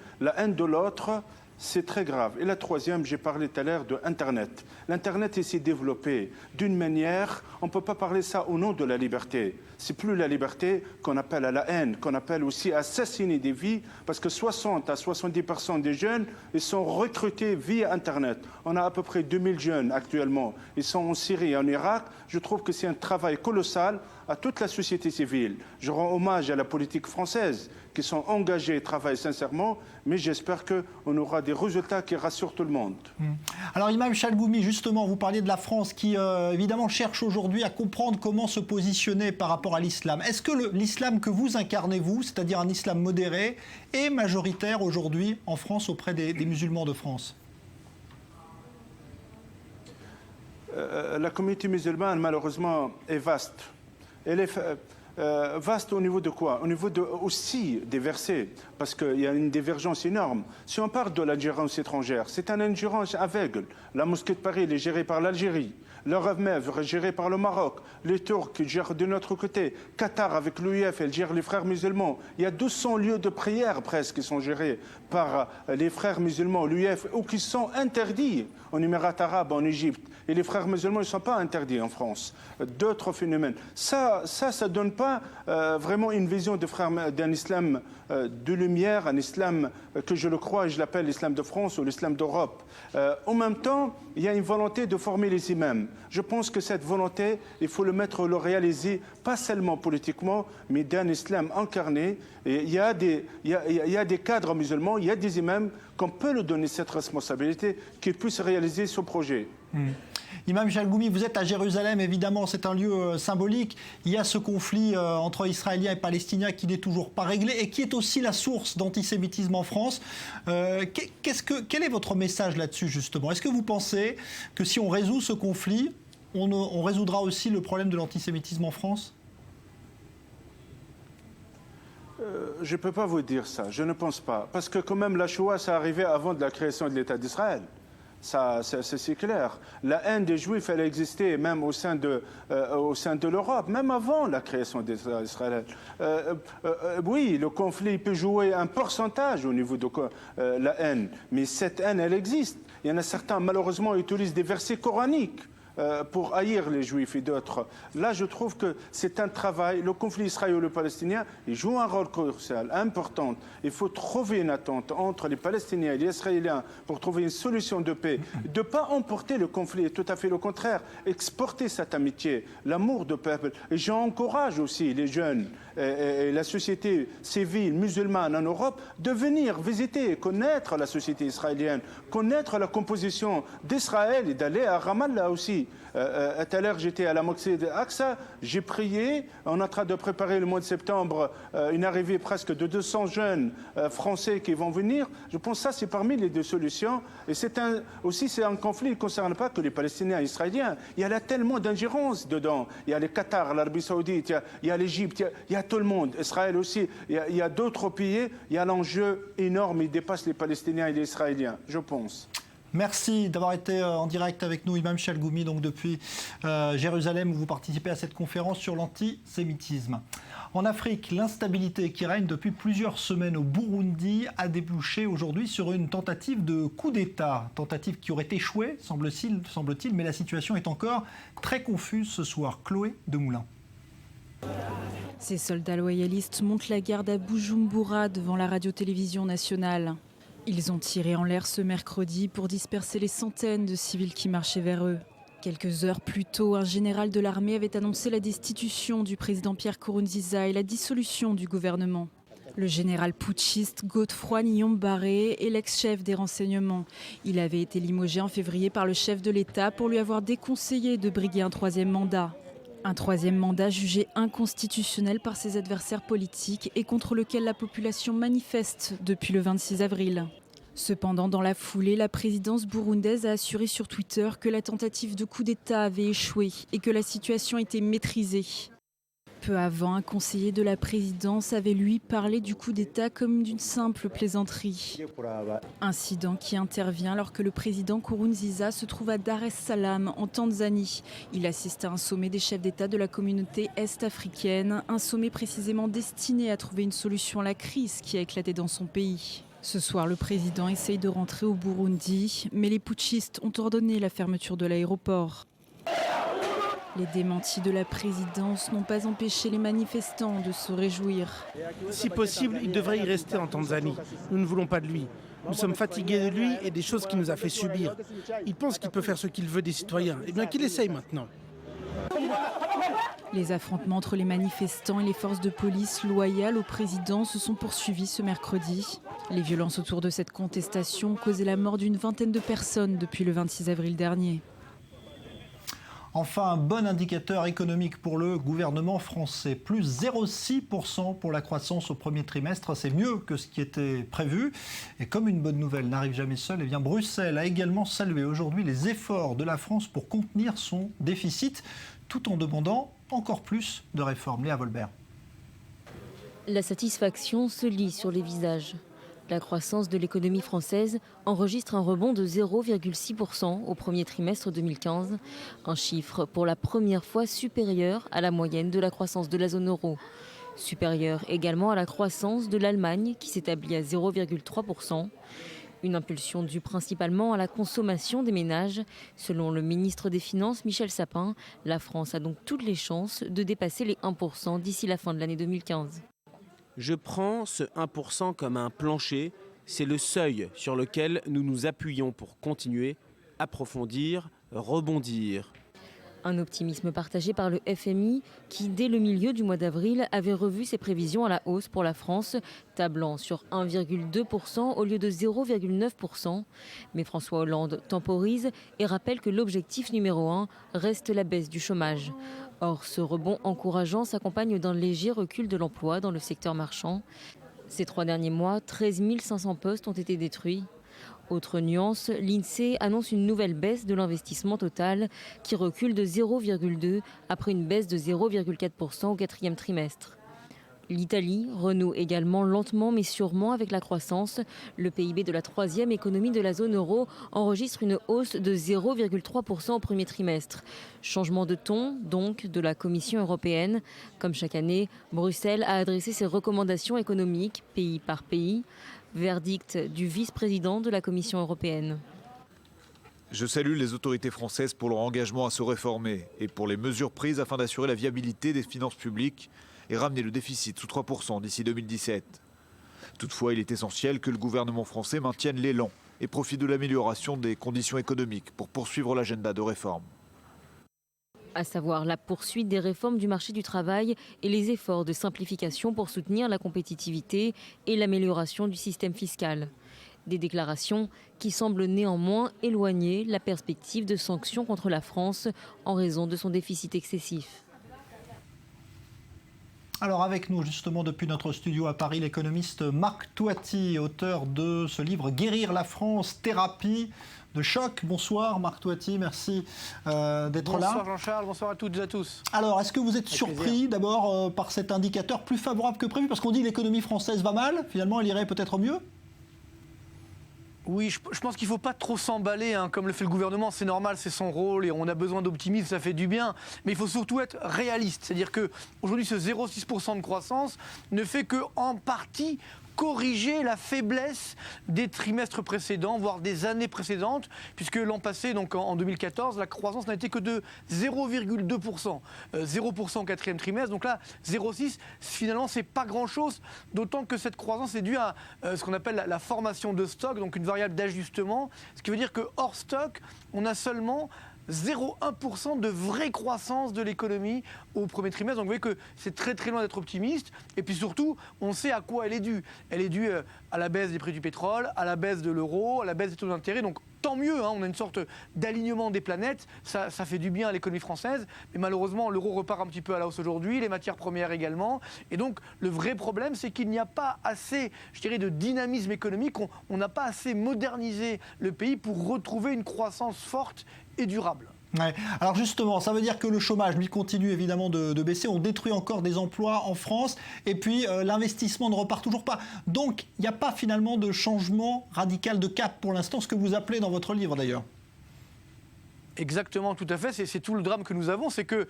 de l'autre. C'est très grave. Et la troisième, j'ai parlé tout à l'heure de Internet. L'Internet s'est développé d'une manière, on ne peut pas parler ça au nom de la liberté. C'est plus la liberté qu'on appelle à la haine, qu'on appelle aussi assassiner des vies, parce que 60 à 70% des jeunes, ils sont recrutés via Internet. On a à peu près 2000 jeunes actuellement. Ils sont en Syrie et en Irak. Je trouve que c'est un travail colossal à toute la société civile. Je rends hommage à la politique française qui sont engagés et travaillent sincèrement, mais j'espère qu'on aura des résultats qui rassurent tout le monde. Alors Imam Chalgoumi, justement, vous parliez de la France qui évidemment cherche aujourd'hui à comprendre comment se positionner par rapport à l'islam. Est-ce que l'islam que vous incarnez, vous, c'est-à-dire un islam modéré, est majoritaire aujourd'hui en France auprès des musulmans de France ? La communauté musulmane, malheureusement, est vaste. Elle est vaste au niveau de quoi? Au niveau aussi des versets, parce qu'il y a une divergence énorme. Si on parle de l'ingérence étrangère, c'est une ingérence aveugle. La mosquée de Paris, elle est gérée par l'Algérie. Le Rav Mev est géré par le Maroc. Les Turcs gèrent de notre côté. Qatar, avec l'UEF, elle gère les frères musulmans. Il y a 200 lieux de prière presque qui sont gérés par les frères musulmans, l'UEF, ou qui sont interdits en Émirats arabes, en Égypte. Et les frères musulmans ne sont pas interdits en France. D'autres phénomènes. Ça ne donne pas pas vraiment une vision d'un islam de lumière, un islam que je le crois et je l'appelle l'islam de France ou l'islam d'Europe. En même temps, il y a une volonté de former les imams. Je pense que cette volonté, il faut le réaliser, pas seulement politiquement, mais d'un islam incarné. Et il y a des cadres musulmans, il y a des imams qu'on peut leur donner cette responsabilité, qu'ils puissent réaliser ce projet. Imam Chalgoumi, vous êtes à Jérusalem, évidemment, c'est un lieu symbolique. Il y a ce conflit entre Israéliens et Palestiniens qui n'est toujours pas réglé et qui est aussi la source d'antisémitisme en France. Quel est votre message là-dessus, justement? Est-ce que vous pensez que si on résout ce conflit, on résoudra aussi le problème de l'antisémitisme en France? Je ne peux pas vous dire ça, je ne pense pas. Parce que quand même la Shoah, ça arrivait avant de la création de l'État d'Israël. Ça, c'est clair. La haine des Juifs, elle existait même au sein de l'Europe, même avant la création d'Israël. Oui, le conflit peut jouer un pourcentage au niveau de la haine, mais cette haine, elle existe. Il y en a certains, malheureusement, utilisent des versets coraniques pour haïr les Juifs et d'autres. Là, je trouve que c'est un travail. Le conflit israélo-palestinien, il joue un rôle crucial, important. Il faut trouver une attente entre les Palestiniens et les Israéliens pour trouver une solution de paix. De ne pas emporter le conflit, tout à fait le contraire. Exporter cette amitié, l'amour de peuple. Et j'encourage aussi les jeunes et la société civile musulmane en Europe de venir visiter et connaître la société israélienne, connaître la composition d'Israël et d'aller à Ramallah aussi. Tout à l'heure, j'étais à la mosquée d'Aqsa, j'ai prié. On est en train de préparer le mois de septembre une arrivée presque de 200 jeunes français qui vont venir. Je pense que ça, c'est parmi les deux solutions. Et c'est un conflit qui ne concerne pas que les Palestiniens et les Israéliens. Il y a là tellement d'ingérence dedans. Il y a le Qatar, l'Arabie Saoudite, il y a l'Égypte, il y a tout le monde. Israël aussi. Il y a d'autres pays. Il y a l'enjeu énorme. Il dépasse les Palestiniens et les Israéliens, je pense. Merci d'avoir été en direct avec nous, Imam Chalgoumi, donc depuis Jérusalem, où vous participez à cette conférence sur l'antisémitisme. En Afrique, l'instabilité qui règne depuis plusieurs semaines au Burundi a débouché aujourd'hui sur une tentative de coup d'État. Tentative qui aurait échoué, semble-t-il, mais la situation est encore très confuse ce soir. Chloé Demoulin. Ces soldats loyalistes montent la garde à Bujumbura devant la radio-télévision nationale. Ils ont tiré en l'air ce mercredi pour disperser les centaines de civils qui marchaient vers eux. Quelques heures plus tôt, un général de l'armée avait annoncé la destitution du président Pierre Nkurunziza et la dissolution du gouvernement. Le général putschiste Godefroy Niyombare est l'ex-chef des renseignements. Il avait été limogé en février par le chef de l'État pour lui avoir déconseillé de briguer un troisième mandat. Un troisième mandat jugé inconstitutionnel par ses adversaires politiques et contre lequel la population manifeste depuis le 26 avril. Cependant, dans la foulée, la présidence burundaise a assuré sur Twitter que la tentative de coup d'État avait échoué et que la situation était maîtrisée. Peu avant, un conseiller de la présidence avait lui parlé du coup d'État comme d'une simple plaisanterie. Incident qui intervient alors que le président Nkurunziza se trouve à Dar es Salaam en Tanzanie. Il assiste à un sommet des chefs d'État de la communauté est-africaine, un sommet précisément destiné à trouver une solution à la crise qui a éclaté dans son pays. Ce soir, le président essaye de rentrer au Burundi, mais les putschistes ont ordonné la fermeture de l'aéroport. Les démentis de la présidence n'ont pas empêché les manifestants de se réjouir. Si possible, il devrait y rester en Tanzanie. Nous ne voulons pas de lui. Nous sommes fatigués de lui et des choses qu'il nous a fait subir. Il pense qu'il peut faire ce qu'il veut des citoyens. Eh bien qu'il essaye maintenant. Les affrontements entre les manifestants et les forces de police loyales au président se sont poursuivis ce mercredi. Les violences autour de cette contestation ont causé la mort d'une vingtaine de personnes depuis le 26 avril dernier. Enfin, un bon indicateur économique pour le gouvernement français. Plus 0,6% pour la croissance au premier trimestre. C'est mieux que ce qui était prévu. Et comme une bonne nouvelle n'arrive jamais seule, eh bien Bruxelles a également salué aujourd'hui les efforts de la France pour contenir son déficit, tout en demandant encore plus de réformes. Léa Volbert. La satisfaction se lit sur les visages. La croissance de l'économie française enregistre un rebond de 0,6% au premier trimestre 2015, un chiffre pour la première fois supérieur à la moyenne de la croissance de la zone euro. Supérieur également à la croissance de l'Allemagne qui s'établit à 0,3%. Une impulsion due principalement à la consommation des ménages. Selon le ministre des Finances, Michel Sapin, la France a donc toutes les chances de dépasser les 1% d'ici la fin de l'année 2015. Je prends ce 1% comme un plancher. C'est le seuil sur lequel nous nous appuyons pour continuer, approfondir, rebondir. Un optimisme partagé par le FMI qui, dès le milieu du mois d'avril, avait revu ses prévisions à la hausse pour la France, tablant sur 1,2% au lieu de 0,9%. Mais François Hollande temporise et rappelle que l'objectif numéro 1 reste la baisse du chômage. Or, ce rebond encourageant s'accompagne d'un léger recul de l'emploi dans le secteur marchand. Ces 3 derniers mois, 13 500 postes ont été détruits. Autre nuance, l'INSEE annonce une nouvelle baisse de l'investissement total qui recule de 0,2 après une baisse de 0,4% au 4e trimestre. L'Italie renoue également lentement mais sûrement avec la croissance. Le PIB de la 3e économie de la zone euro enregistre une hausse de 0,3% au premier trimestre. Changement de ton, donc, de la Commission européenne. Comme chaque année, Bruxelles a adressé ses recommandations économiques, pays par pays. Verdict du vice-président de la Commission européenne. Je salue les autorités françaises pour leur engagement à se réformer et pour les mesures prises afin d'assurer la viabilité des finances publiques et ramener le déficit sous 3% d'ici 2017. Toutefois, il est essentiel que le gouvernement français maintienne l'élan et profite de l'amélioration des conditions économiques pour poursuivre l'agenda de réforme. À savoir la poursuite des réformes du marché du travail et les efforts de simplification pour soutenir la compétitivité et l'amélioration du système fiscal. Des déclarations qui semblent néanmoins éloigner la perspective de sanctions contre la France en raison de son déficit excessif. Alors avec nous justement depuis notre studio à Paris, l'économiste Marc Toiti, auteur de ce livre « Guérir la France, thérapie de choc ». Bonsoir Marc Toiti, merci d'être là. Bonsoir Jean-Charles, bonsoir à toutes et à tous. Alors est-ce que vous êtes surpris d'abord par cet indicateur plus favorable que prévu? Parce qu'on dit que l'économie française va mal, finalement elle irait peut-être mieux? Oui, je pense qu'il ne faut pas trop s'emballer, hein, comme le fait le gouvernement, c'est normal, c'est son rôle et on a besoin d'optimisme, ça fait du bien. Mais il faut surtout être réaliste, c'est-à-dire qu'aujourd'hui ce 0,6% de croissance ne fait qu'en partie corriger la faiblesse des trimestres précédents, voire des années précédentes, puisque l'an passé, donc en 2014, la croissance n'a été que de 0,2%. 0% au 4e trimestre, donc là, 0,6, finalement, c'est pas grand-chose, d'autant que cette croissance est due à ce qu'on appelle la formation de stock, donc une variable d'ajustement, ce qui veut dire que hors stock, on a seulement 0,1% de vraie croissance de l'économie au premier trimestre. Donc vous voyez que c'est très très loin d'être optimiste. Et puis surtout, on sait à quoi elle est due. Elle est due à la baisse des prix du pétrole, à la baisse de l'euro, à la baisse des taux d'intérêt. Donc tant mieux, hein, on a une sorte d'alignement des planètes. Ça fait du bien à l'économie française. Mais malheureusement, l'euro repart un petit peu à la hausse aujourd'hui, les matières premières également. Et donc le vrai problème, c'est qu'il n'y a pas assez, je dirais, de dynamisme économique. On n'a pas assez modernisé le pays pour retrouver une croissance forte et durable. Ouais. Alors justement, ça veut dire que le chômage, lui, continue évidemment de baisser. On détruit encore des emplois en France et puis l'investissement ne repart toujours pas. Donc, il n'y a pas finalement de changement radical de cap pour l'instant, ce que vous appelez dans votre livre d'ailleurs. Exactement, tout à fait. C'est tout le drame que nous avons, c'est que,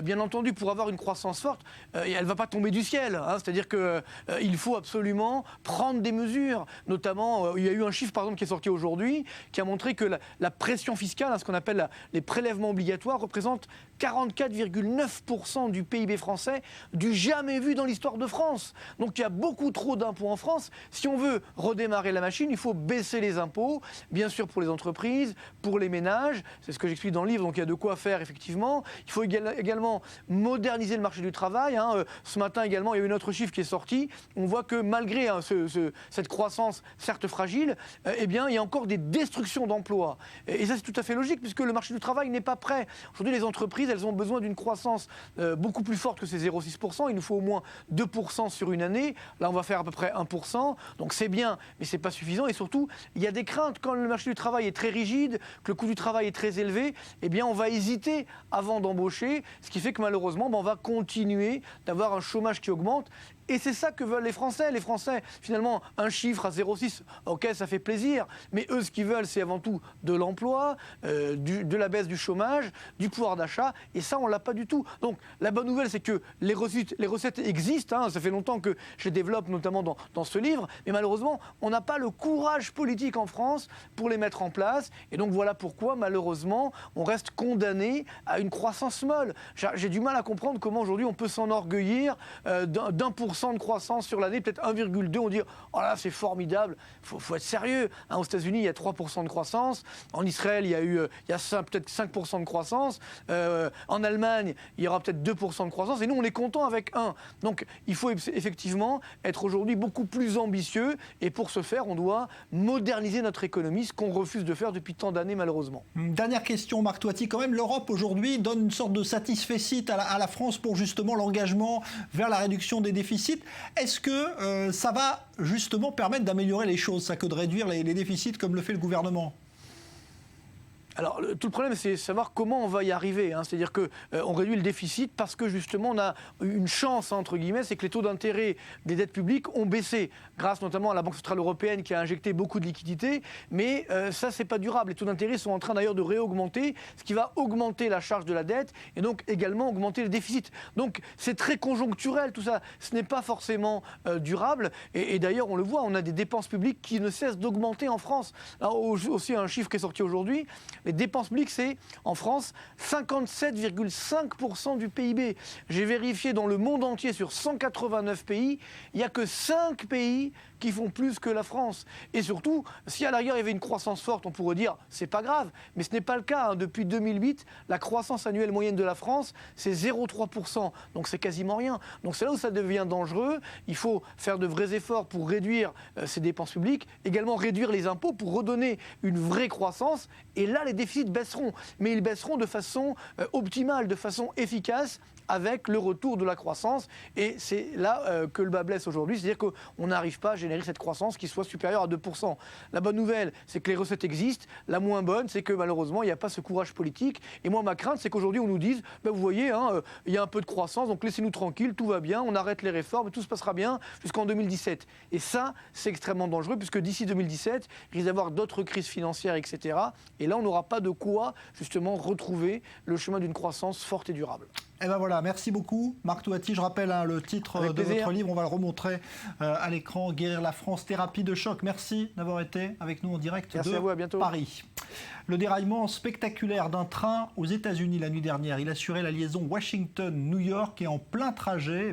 bien entendu, pour avoir une croissance forte, elle ne va pas tomber du ciel. Hein, c'est-à-dire qu'il faut absolument prendre des mesures. Notamment, il y a eu un chiffre, par exemple, qui est sorti aujourd'hui, qui a montré que la pression fiscale, hein, ce qu'on appelle les prélèvements obligatoires, représente 44,9% du PIB français, du jamais vu dans l'histoire de France. Donc il y a beaucoup trop d'impôts en France. Si on veut redémarrer la machine, il faut baisser les impôts, bien sûr pour les entreprises, pour les ménages. C'est ce que j'explique dans le livre, donc il y a de quoi faire effectivement. Il faut également moderniser le marché du travail. Hein. Ce matin également, il y a eu un autre chiffre qui est sorti. On voit que malgré cette croissance certes fragile, eh bien, il y a encore des destructions d'emplois. Et ça c'est tout à fait logique puisque le marché du travail n'est pas prêt. Aujourd'hui les entreprises, elles ont besoin d'une croissance beaucoup plus forte que ces 0,6%. Il nous faut au moins 2% sur une année. Là on va faire à peu près 1%. Donc c'est bien, mais c'est pas suffisant. Et surtout, il y a des craintes quand le marché du travail est très rigide, que le coût du travail est très élevé, eh bien on va hésiter avant d'embaucher, ce qui fait que malheureusement on va continuer d'avoir un chômage qui augmente Et c'est ça que veulent les Français. Les Français, finalement, un chiffre à 0,6, ok, ça fait plaisir, mais eux, ce qu'ils veulent, c'est avant tout de l'emploi, de la baisse du chômage, du pouvoir d'achat, et ça, on ne l'a pas du tout. Donc, la bonne nouvelle, c'est que les recettes existent, hein, ça fait longtemps que je développe, notamment dans ce livre, mais malheureusement, on n'a pas le courage politique en France pour les mettre en place, et donc voilà pourquoi, malheureusement, on reste condamné à une croissance molle. J'ai du mal à comprendre comment aujourd'hui on peut s'enorgueillir d'1% de croissance sur l'année, peut-être 1,2%, on dit « oh là, c'est formidable ». Il faut être sérieux. Hein, aux États-Unis, il y a 3% de croissance. En Israël, il y a peut-être 5% de croissance. En Allemagne, il y aura peut-être 2% de croissance. Et nous, on est content avec 1. Donc, il faut effectivement être aujourd'hui beaucoup plus ambitieux. Et pour ce faire, on doit moderniser notre économie, ce qu'on refuse de faire depuis tant d'années, malheureusement. Dernière question, Marc Toiti. Quand même, l'Europe, aujourd'hui, donne une sorte de satisfecit à la France pour justement l'engagement vers la réduction des déficits. Est-ce que ça va justement permettre d'améliorer les choses, ça, que de réduire les déficits comme le fait le gouvernement ? Alors, tout le problème, c'est savoir comment on va y arriver. Hein. C'est-à-dire qu'on réduit le déficit parce que, justement, on a une chance, entre guillemets, c'est que les taux d'intérêt des dettes publiques ont baissé, grâce notamment à la Banque centrale européenne qui a injecté beaucoup de liquidités. Mais ça, c'est pas durable. Les taux d'intérêt sont en train, d'ailleurs, de réaugmenter, ce qui va augmenter la charge de la dette et donc également augmenter le déficit. Donc, c'est très conjoncturel, tout ça. Ce n'est pas forcément durable. Et d'ailleurs, on le voit, on a des dépenses publiques qui ne cessent d'augmenter en France. Alors, aussi, un chiffre qui est sorti aujourd'hui. Les dépenses publiques, c'est, en France, 57,5% du PIB. J'ai vérifié dans le monde entier, sur 189 pays, il n'y a que 5 pays qui font plus que la France. Et surtout, si à l'arrière il y avait une croissance forte, on pourrait dire c'est pas grave, mais ce n'est pas le cas. Hein. Depuis 2008, la croissance annuelle moyenne de la France, c'est 0,3%. Donc c'est quasiment rien. Donc c'est là où ça devient dangereux. Il faut faire de vrais efforts pour réduire ces dépenses publiques, également réduire les impôts pour redonner une vraie croissance. Et là, les déficits baisseront. Mais ils baisseront de façon optimale, de façon efficace, avec le retour de la croissance. Et c'est là que le bas blesse aujourd'hui, c'est-à-dire qu'on n'arrive pas à générer cette croissance qui soit supérieure à 2%. La bonne nouvelle, c'est que les recettes existent. La moins bonne, c'est que malheureusement, il n'y a pas ce courage politique. Et moi, ma crainte, c'est qu'aujourd'hui, on nous dise, ben, vous voyez, hein, il y a un peu de croissance, donc laissez-nous tranquilles, tout va bien, on arrête les réformes, et tout se passera bien jusqu'en 2017. Et ça, c'est extrêmement dangereux, puisque d'ici 2017, il risque d'avoir d'autres crises financières, etc. Et là, on n'aura pas de quoi, justement, retrouver le chemin d'une croissance forte et durable. Et ben voilà, merci beaucoup Marc Toiti. Je rappelle le titre de votre livre, on va le remontrer à l'écran, Guérir la France, thérapie de choc. Merci d'avoir été avec nous en direct de Paris. Le déraillement spectaculaire d'un train aux États-Unis la nuit dernière. Il assurait la liaison Washington-New York et en plein trajet,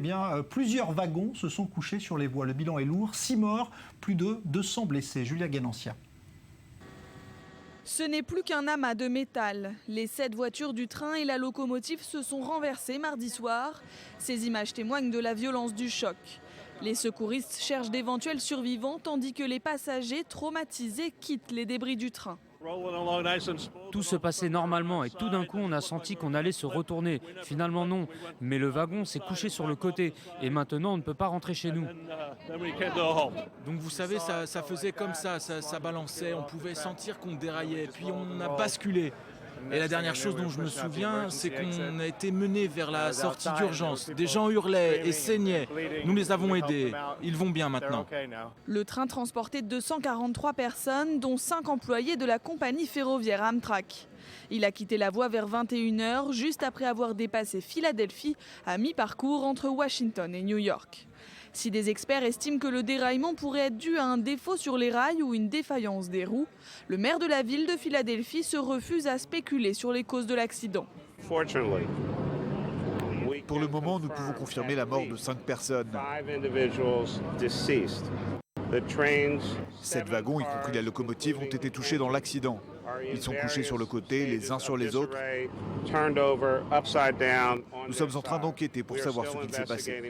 plusieurs wagons se sont couchés sur les voies. Le bilan est lourd, 6 morts, plus de 200 blessés. Julia Guénancia. Ce n'est plus qu'un amas de métal. Les 7 voitures du train et la locomotive se sont renversées mardi soir. Ces images témoignent de la violence du choc. Les secouristes cherchent d'éventuels survivants tandis que les passagers traumatisés quittent les débris du train. Tout se passait normalement et tout d'un coup on a senti qu'on allait se retourner. Finalement non, mais le wagon s'est couché sur le côté et maintenant on ne peut pas rentrer chez nous. Donc vous savez, ça faisait comme ça balançait, on pouvait sentir qu'on déraillait, puis on a basculé. Et la dernière chose dont je me souviens, c'est qu'on a été menés vers la sortie d'urgence. Des gens hurlaient et saignaient. Nous les avons aidés. Ils vont bien maintenant. Le train transportait 243 personnes, dont 5 employés de la compagnie ferroviaire Amtrak. Il a quitté la voie vers 21h, juste après avoir dépassé Philadelphie, à mi-parcours entre Washington et New York. Si des experts estiment que le déraillement pourrait être dû à un défaut sur les rails ou une défaillance des roues, le maire de la ville de Philadelphie se refuse à spéculer sur les causes de l'accident. Pour le moment, nous pouvons confirmer la mort de 5 personnes. 7 wagons, y compris la locomotive, ont été touchés dans l'accident. Ils sont couchés sur le côté, les uns sur les autres. Nous sommes en train d'enquêter pour savoir ce qu'il s'est passé.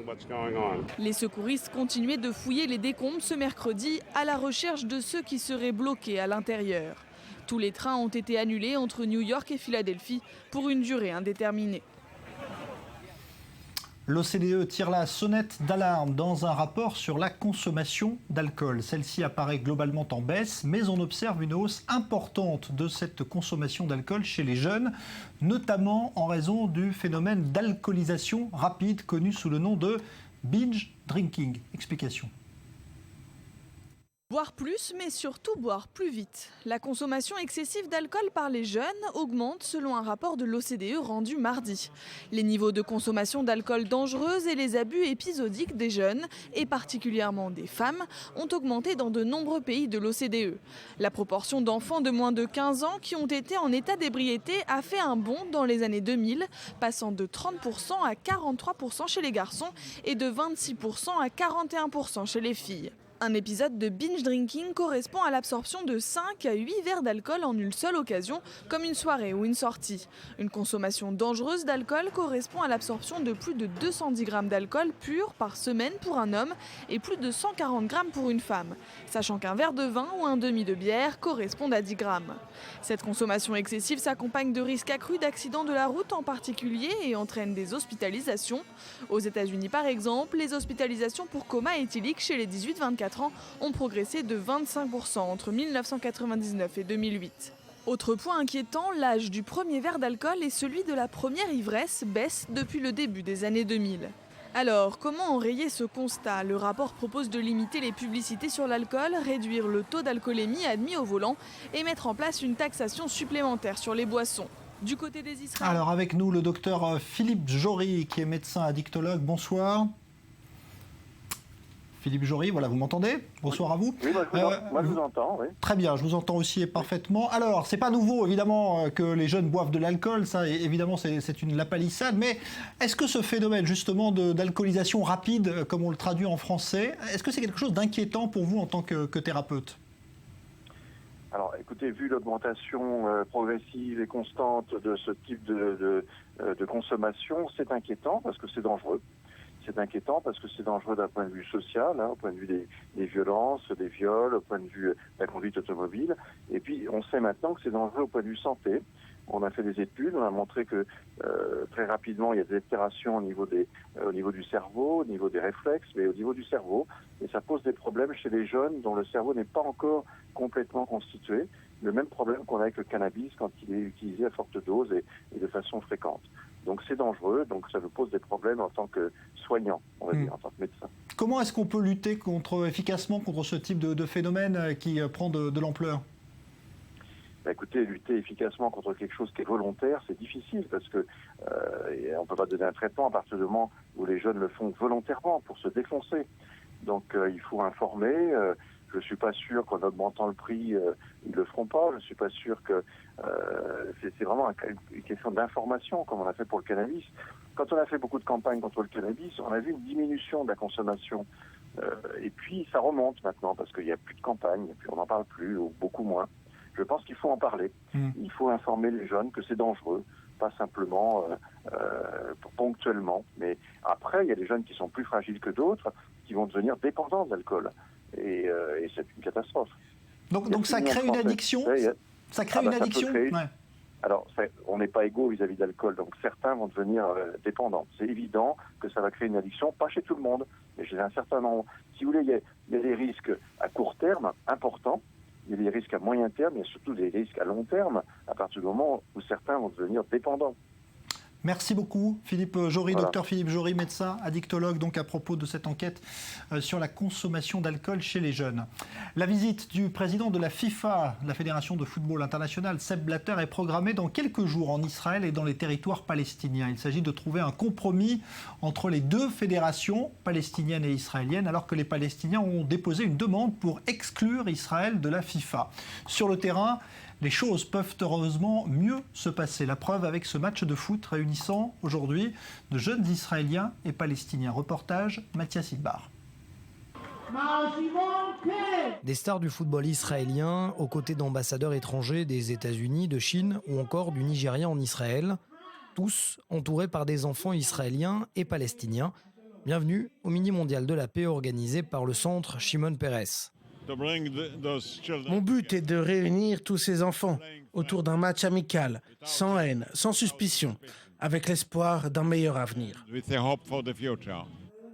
Les secouristes continuaient de fouiller les décombres ce mercredi à la recherche de ceux qui seraient bloqués à l'intérieur. Tous les trains ont été annulés entre New York et Philadelphie pour une durée indéterminée. L'OCDE tire la sonnette d'alarme dans un rapport sur la consommation d'alcool. Celle-ci apparaît globalement en baisse, mais on observe une hausse importante de cette consommation d'alcool chez les jeunes, notamment en raison du phénomène d'alcoolisation rapide connu sous le nom de binge drinking. Explication. Boire plus, mais surtout boire plus vite. La consommation excessive d'alcool par les jeunes augmente selon un rapport de l'OCDE rendu mardi. Les niveaux de consommation d'alcool dangereuse et les abus épisodiques des jeunes, et particulièrement des femmes, ont augmenté dans de nombreux pays de l'OCDE. La proportion d'enfants de moins de 15 ans qui ont été en état d'ébriété a fait un bond dans les années 2000, passant de 30% à 43% chez les garçons et de 26% à 41% chez les filles. Un épisode de binge drinking correspond à l'absorption de 5 à 8 verres d'alcool en une seule occasion, comme une soirée ou une sortie. Une consommation dangereuse d'alcool correspond à l'absorption de plus de 210 grammes d'alcool pur par semaine pour un homme et plus de 140 grammes pour une femme, sachant qu'un verre de vin ou un demi de bière correspondent à 10 grammes. Cette consommation excessive s'accompagne de risques accrus d'accidents de la route en particulier et entraîne des hospitalisations. Aux États-Unis par exemple, les hospitalisations pour coma éthylique chez les 18-24 ans ont progressé de 25% entre 1999 et 2008. Autre point inquiétant, l'âge du premier verre d'alcool et celui de la première ivresse baissent depuis le début des années 2000. Alors, comment enrayer ce constat ? Le rapport propose de limiter les publicités sur l'alcool, réduire le taux d'alcoolémie admis au volant et mettre en place une taxation supplémentaire sur les boissons. Du côté des Israéliens... Alors avec nous, le docteur Philippe Jory, qui est médecin addictologue. Bonsoir. Philippe Jory, voilà, vous m'entendez? Bonsoir à vous. Oui, moi je vous entends, oui. Très bien, je vous entends aussi parfaitement. Alors, c'est pas nouveau, évidemment, que les jeunes boivent de l'alcool, ça, évidemment, c'est la palissade, mais est-ce que ce phénomène, justement, d'alcoolisation rapide, comme on le traduit en français, est-ce que c'est quelque chose d'inquiétant pour vous en tant que thérapeute? Alors, écoutez, vu l'augmentation progressive et constante de ce type de consommation, c'est inquiétant parce que c'est dangereux. C'est inquiétant parce que c'est dangereux d'un point de vue social, au point de vue des violences, des viols, au point de vue de la conduite automobile. Et puis, on sait maintenant que c'est dangereux au point de vue santé. On a fait des études, on a montré que très rapidement, il y a des altérations au niveau du cerveau, au niveau des réflexes, mais au niveau du cerveau. Et ça pose des problèmes chez les jeunes dont le cerveau n'est pas encore complètement constitué. Le même problème qu'on a avec le cannabis quand il est utilisé à forte dose et de façon fréquente. Donc c'est dangereux, donc ça nous pose des problèmes en tant que soignant, on va dire, en tant que médecin. Comment est-ce qu'on peut lutter efficacement contre ce type de phénomène qui prend de l'ampleur? Écoutez, lutter efficacement contre quelque chose qui est volontaire, c'est difficile parce que on ne peut pas donner un traitement à partir du moment où les jeunes le font volontairement pour se défoncer. Donc il faut informer. Je ne suis pas sûr qu'en augmentant le prix, ils ne le feront pas. Je ne suis pas sûr que... c'est vraiment une question d'information, comme on a fait pour le cannabis. Quand on a fait beaucoup de campagnes contre le cannabis, on a vu une diminution de la consommation. Et puis, ça remonte maintenant, parce qu'il n'y a plus de campagne, et puis on n'en parle plus, ou beaucoup moins. Je pense qu'il faut en parler. Il faut informer les jeunes que c'est dangereux, pas simplement ponctuellement. Mais après, il y a des jeunes qui sont plus fragiles que d'autres, qui vont devenir dépendants d'alcool. Et c'est une catastrophe. Donc ça crée une addiction? Ça crée une addiction? Alors, on n'est pas égaux vis-à-vis de l'alcool, donc certains vont devenir dépendants. C'est évident que ça va créer une addiction, pas chez tout le monde, mais chez un certain nombre. Si vous voulez, il y a des risques à court terme importants, il y a des risques à moyen terme, il y a surtout des risques à long terme, à partir du moment où certains vont devenir dépendants. Merci beaucoup Philippe Jory, voilà. Docteur Philippe Jory, médecin addictologue, donc à propos de cette enquête sur la consommation d'alcool chez les jeunes. La visite du président de la FIFA, la Fédération de football international, Sepp Blatter, est programmée dans quelques jours en Israël et dans les territoires palestiniens. Il s'agit de trouver un compromis entre les deux fédérations, palestiniennes et israéliennes, alors que les Palestiniens ont déposé une demande pour exclure Israël de la FIFA. Sur le terrain, les choses peuvent heureusement mieux se passer. La preuve avec ce match de foot réunissant aujourd'hui de jeunes Israéliens et Palestiniens. Reportage Mathias Idbar. Des stars du football israélien, aux côtés d'ambassadeurs étrangers des États-Unis, de Chine ou encore du Nigeria en Israël, tous entourés par des enfants israéliens et palestiniens. Bienvenue au mini-mondial de la paix organisé par le centre Shimon Peres. Mon but est de réunir tous ces enfants autour d'un match amical, sans haine, sans suspicion, avec l'espoir d'un meilleur avenir.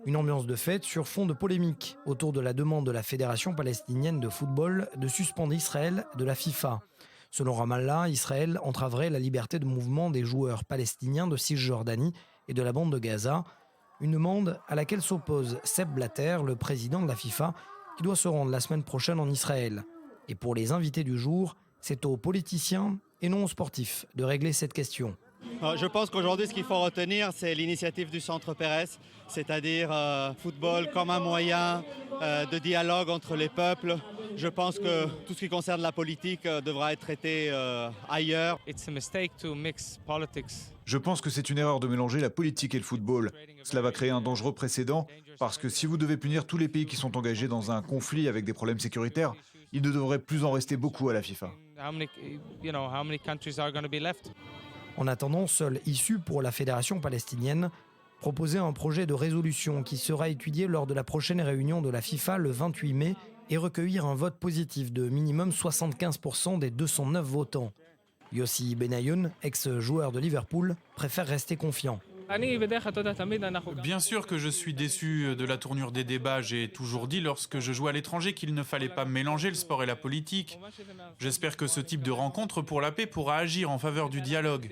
Une ambiance de fête sur fond de polémique autour de la demande de la Fédération palestinienne de football de suspendre Israël de la FIFA. Selon Ramallah, Israël entraverait la liberté de mouvement des joueurs palestiniens de Cisjordanie et de la bande de Gaza. Une demande à laquelle s'oppose Sepp Blatter, le président de la FIFA, qui doit se rendre la semaine prochaine en Israël. Et pour les invités du jour, c'est aux politiciens et non aux sportifs de régler cette question. Je pense qu'aujourd'hui, ce qu'il faut retenir, c'est l'initiative du Centre Pérez, c'est-à-dire football comme un moyen de dialogue entre les peuples. Je pense que tout ce qui concerne la politique devra être traité ailleurs. Je pense que c'est une erreur de mélanger la politique et le football. Cela va créer un dangereux précédent, parce que si vous devez punir tous les pays qui sont engagés dans un conflit avec des problèmes sécuritaires, il ne devrait plus en rester beaucoup à la FIFA. En attendant, seule issue pour la Fédération palestinienne, proposer un projet de résolution qui sera étudié lors de la prochaine réunion de la FIFA le 28 mai et recueillir un vote positif de minimum 75% des 209 votants. Yossi Benayoun, ex-joueur de Liverpool, préfère rester confiant. Bien sûr que je suis déçu de la tournure des débats. J'ai toujours dit lorsque je jouais à l'étranger qu'il ne fallait pas mélanger le sport et la politique. J'espère que ce type de rencontre pour la paix pourra agir en faveur du dialogue.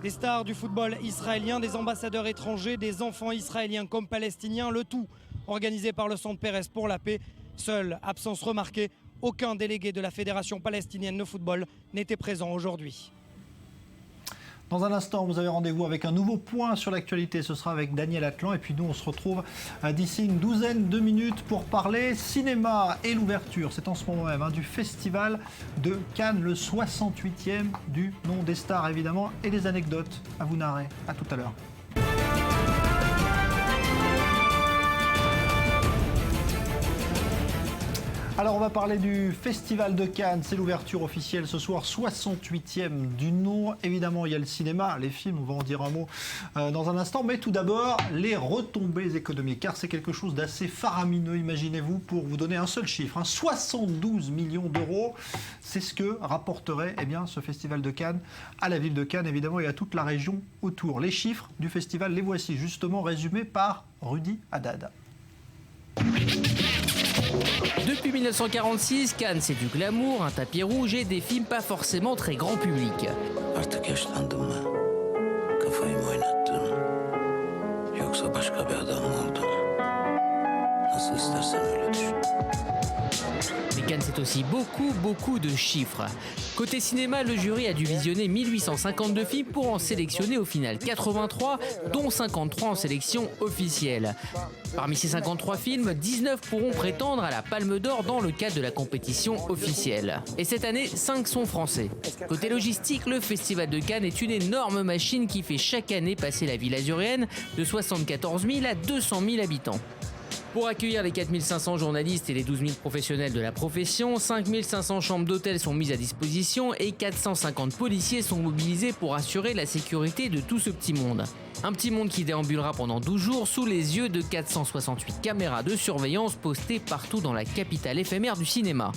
Des stars du football israélien, des ambassadeurs étrangers, des enfants israéliens comme palestiniens, le tout organisé par le Centre Pérez pour la paix. Seule absence remarquée, aucun délégué de la Fédération palestinienne de football n'était présent aujourd'hui. Dans un instant, vous avez rendez-vous avec un nouveau point sur l'actualité. Ce sera avec Daniel Atlan. Et puis nous, on se retrouve d'ici une douzaine de minutes pour parler cinéma et l'ouverture. C'est en ce moment même du Festival de Cannes, le 68e du nom des stars, évidemment, et des anecdotes à vous narrer. À tout à l'heure. Alors on va parler du Festival de Cannes, c'est l'ouverture officielle ce soir, 68e du nom. Évidemment il y a le cinéma, les films, on va en dire un mot dans un instant. Mais tout d'abord, les retombées économiques, car c'est quelque chose d'assez faramineux, imaginez-vous, pour vous donner un seul chiffre. 72 millions d'euros, c'est ce que rapporterait ce Festival de Cannes à la ville de Cannes, évidemment, et à toute la région autour. Les chiffres du festival, les voici, justement résumés par Rudy Haddad. Depuis 1946, Cannes c'est du glamour, un tapis rouge et des films pas forcément très grand public. Mais Cannes c'est aussi beaucoup de chiffres. Côté cinéma, le jury a dû visionner 1852 films pour en sélectionner au final 83, dont 53 en sélection officielle. Parmi ces 53 films, 19 pourront prétendre à la Palme d'Or dans le cadre de la compétition officielle. Et cette année, 5 sont français. Côté logistique, le Festival de Cannes est une énorme machine qui fait chaque année passer la ville azuréenne de 74 000 à 200 000 habitants. Pour accueillir les 4500 journalistes et les 12 000 professionnels de la profession, 5500 chambres d'hôtel sont mises à disposition et 450 policiers sont mobilisés pour assurer la sécurité de tout ce petit monde. Un petit monde qui déambulera pendant 12 jours sous les yeux de 468 caméras de surveillance postées partout dans la capitale éphémère du cinéma.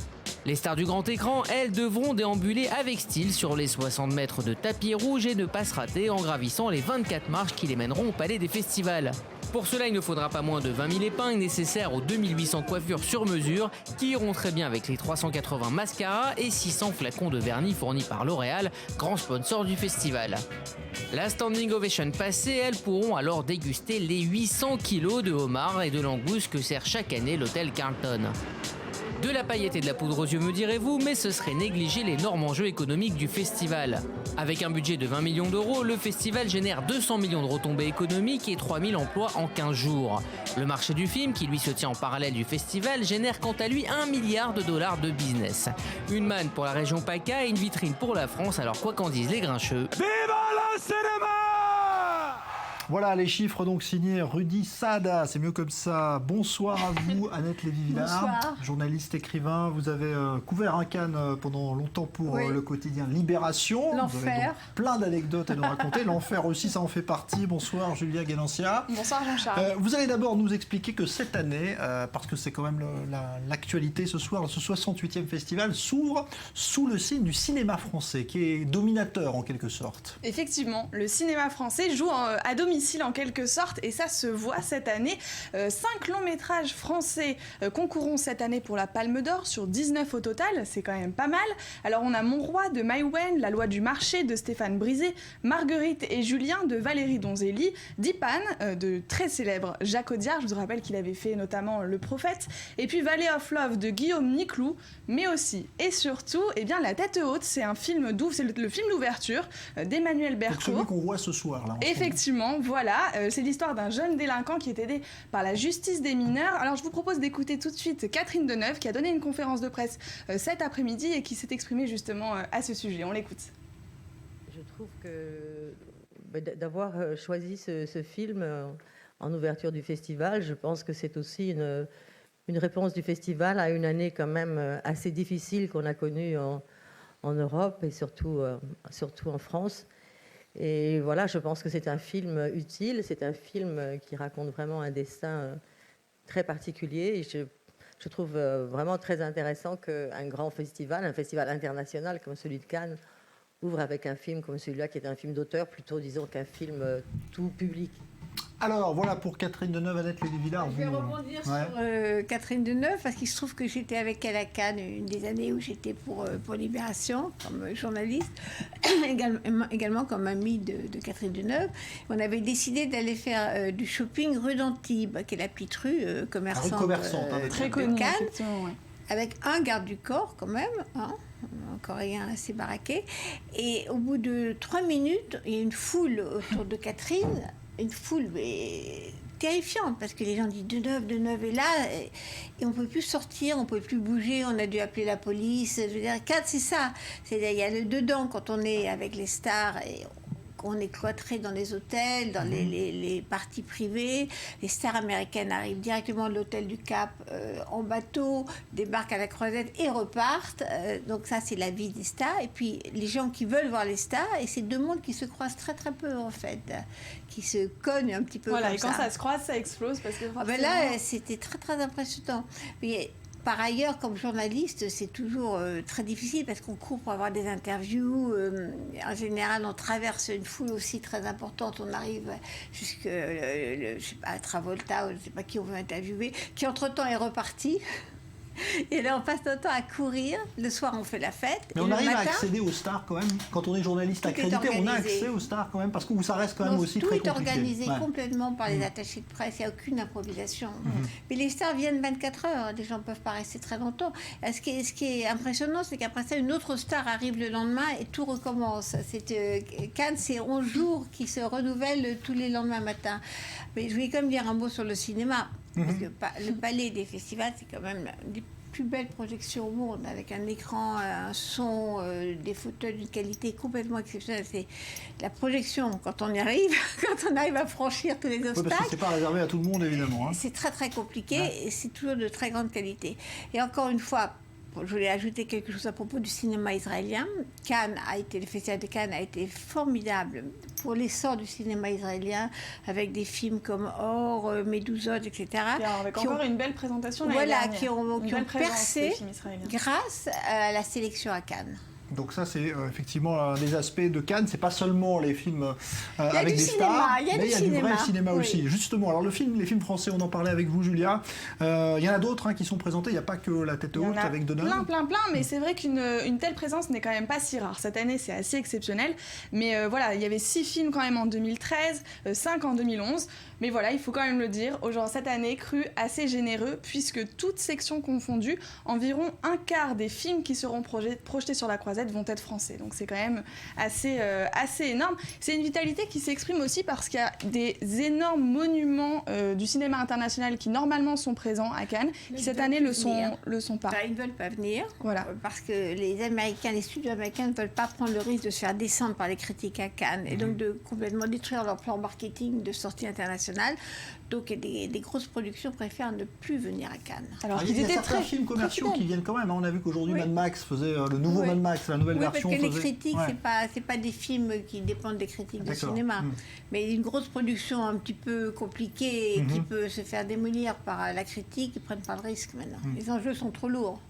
Les stars du grand écran, elles, devront déambuler avec style sur les 60 mètres de tapis rouge et ne pas se rater en gravissant les 24 marches qui les mèneront au palais des festivals. Pour cela, il ne faudra pas moins de 20 000 épingles nécessaires aux 2800 coiffures sur mesure qui iront très bien avec les 380 mascaras et 600 flacons de vernis fournis par L'Oréal, grand sponsor du festival. La standing ovation passée, elles pourront alors déguster les 800 kilos de homards et de langoustes que sert chaque année l'hôtel Carlton. De la paillette et de la poudre aux yeux, me direz-vous, mais ce serait négliger l'énorme enjeu économique du festival. Avec un budget de 20 millions d'euros, le festival génère 200 millions de retombées économiques et 3000 emplois en 15 jours. Le marché du film, qui lui se tient en parallèle du festival, génère quant à lui $1 milliard de business. Une manne pour la région PACA et une vitrine pour la France, alors quoi qu'en disent les grincheux. Viva le cinéma! Voilà les chiffres donc signés Rudy Sada, c'est mieux comme ça. Bonsoir à vous Annette Lévy-Villard, journaliste, écrivain. Vous avez couvert un Cannes pendant longtemps pour le quotidien Libération. L'enfer. Vous avez donc plein d'anecdotes à nous raconter. L'enfer aussi, ça en fait partie. Bonsoir Julia Guénancia. Bonsoir Jean-Charles. Vous allez d'abord nous expliquer que cette année, parce que c'est quand même l'actualité ce soir, ce 68e festival s'ouvre sous le signe du cinéma français, qui est dominateur en quelque sorte. Effectivement, le cinéma français joue à domicile domicile en quelque sorte, et ça se voit cette année. 5 longs métrages français concourront cette année pour la Palme d'Or, sur 19 au total, c'est quand même pas mal. Alors on a Mon Roi de Mai Wen, La Loi du Marché de Stéphane Brisé, Marguerite et Julien de Valérie Donzelli, Dipan de très célèbre Jacques Audiard, je vous rappelle qu'il avait fait notamment Le Prophète, et puis Valley of Love de Guillaume Niclou, mais aussi et surtout La Tête Haute, c'est un film c'est le film d'ouverture d'Emmanuel Berco. C'est celui qu'on voit ce soir là. Effectivement, voilà, c'est l'histoire d'un jeune délinquant qui est aidé par la justice des mineurs. Alors je vous propose d'écouter tout de suite Catherine Deneuve qui a donné une conférence de presse cet après-midi et qui s'est exprimée justement à ce sujet. On l'écoute. Je trouve que d'avoir choisi ce film en ouverture du festival, je pense que c'est aussi une réponse du festival à une année quand même assez difficile qu'on a connue en Europe et surtout en France. Et voilà, je pense que c'est un film utile, c'est un film qui raconte vraiment un destin très particulier. Et je trouve vraiment très intéressant qu'un grand festival, un festival international comme celui de Cannes, ouvre avec un film comme celui-là, qui est un film d'auteur, plutôt disons qu'un film tout public. Alors voilà pour Catherine Deneuve, Annette Lévy-Villard. Je vais rebondir sur Catherine Deneuve parce qu'il se trouve que j'étais avec elle à Cannes une des années où j'étais pour Libération comme journaliste, également comme amie de Catherine Deneuve. On avait décidé d'aller faire du shopping rue d'Antibes, qui est la petite rue commerçante très de connue, Cannes, avec un garde du corps quand même, un Coréen assez baraqué. Et au bout de 3 minutes, il y a une foule autour de Catherine. Une foule terrifiante parce que les gens disent Deneuve est là et on ne peut plus sortir, on ne peut plus bouger, on a dû appeler la police. Je veux dire, Cannes, c'est ça. C'est-à-dire, il y a le dedans quand on est avec les stars et on est cloîtré dans les hôtels, dans les parties privées. Les stars américaines arrivent directement de l'hôtel du Cap en bateau, débarquent à la Croisette et repartent. Donc ça, c'est la vie des stars. Et puis, les gens qui veulent voir les stars, et c'est deux mondes qui se croisent très très peu en fait, qui se cognent un petit peu voilà, comme et quand ça se croise, ça explose. Parce que là, c'était très très impressionnant. Mais, par ailleurs, comme journaliste, c'est toujours très difficile parce qu'on court pour avoir des interviews. En général, on traverse une foule aussi très importante. On arrive jusqu'à Travolta, ou je ne sais pas qui on veut interviewer, qui entre-temps est reparti. Et là, on passe notre temps à courir. Le soir, on fait la fête. Mais on arrive à accéder aux stars quand même. Quand on est journaliste accrédité, on a accès aux stars quand même, parce que ça reste quand même aussi très compliqué. Tout est organisé complètement par les attachés de presse. Il n'y a aucune improvisation. Mais les stars viennent 24 heures. Les gens ne peuvent pas rester très longtemps. Ce qui est impressionnant, c'est qu'après ça, une autre star arrive le lendemain et tout recommence. Cannes, c'est 11 jours qui se renouvellent tous les lendemains matin. Mais je voulais quand même dire un mot sur le cinéma. Parce que le palais des festivals, c'est quand même une des plus belles projections au monde, avec un écran, un son, des fauteuils d'une qualité complètement exceptionnelle. C'est la projection, quand on y arrive, quand on arrive à franchir tous les obstacles. Oui, parce que c'est pas réservé à tout le monde, évidemment. C'est très très compliqué et c'est toujours de très grande qualité. Et encore une fois, je voulais ajouter quelque chose à propos du cinéma israélien. Le festival de Cannes a été formidable pour l'essor du cinéma israélien, avec des films comme Or, Médusot, etc. Avec encore une belle présentation. Voilà, qui ont percé grâce à la sélection à Cannes. Donc ça, c'est effectivement un des aspects de Cannes. C'est pas seulement les films avec des stars, mais il y a du vrai cinéma aussi. Justement, alors les films français, on en parlait avec vous, Julia. Il y en a d'autres qui sont présentés. Il n'y a pas que La Tête Haute avec Deneuve. Plein. Mais c'est vrai qu'une telle présence n'est quand même pas si rare. Cette année, c'est assez exceptionnel. Mais voilà, il y avait 6 films quand même en 2013, 5 en 2011. Mais voilà, il faut quand même le dire. Cette année, cru assez généreux, puisque toutes sections confondues, environ un quart des films qui seront projetés sur la Croisette vont être français. Donc c'est quand même assez énorme. C'est une vitalité qui s'exprime aussi parce qu'il y a des énormes monuments du cinéma international qui normalement sont présents à Cannes, qui cette année le sont pas. Ils ne veulent pas venir, parce que les studios américains ne veulent pas prendre le risque de se faire descendre par les critiques à Cannes et donc de complètement détruire leur plan marketing de sortie internationale. Donc des grosses productions préfèrent ne plus venir à Cannes. Alors il y a certains films commerciaux qui viennent quand même. On a vu qu'aujourd'hui Mad Max faisait le nouveau Mad Max, la nouvelle version. Parce que les critiques, c'est pas des films qui dépendent des critiques de cinéma. Mais une grosse production un petit peu compliquée et qui peut se faire démolir par la critique, ils ne prennent pas le risque maintenant. Les enjeux sont trop lourds.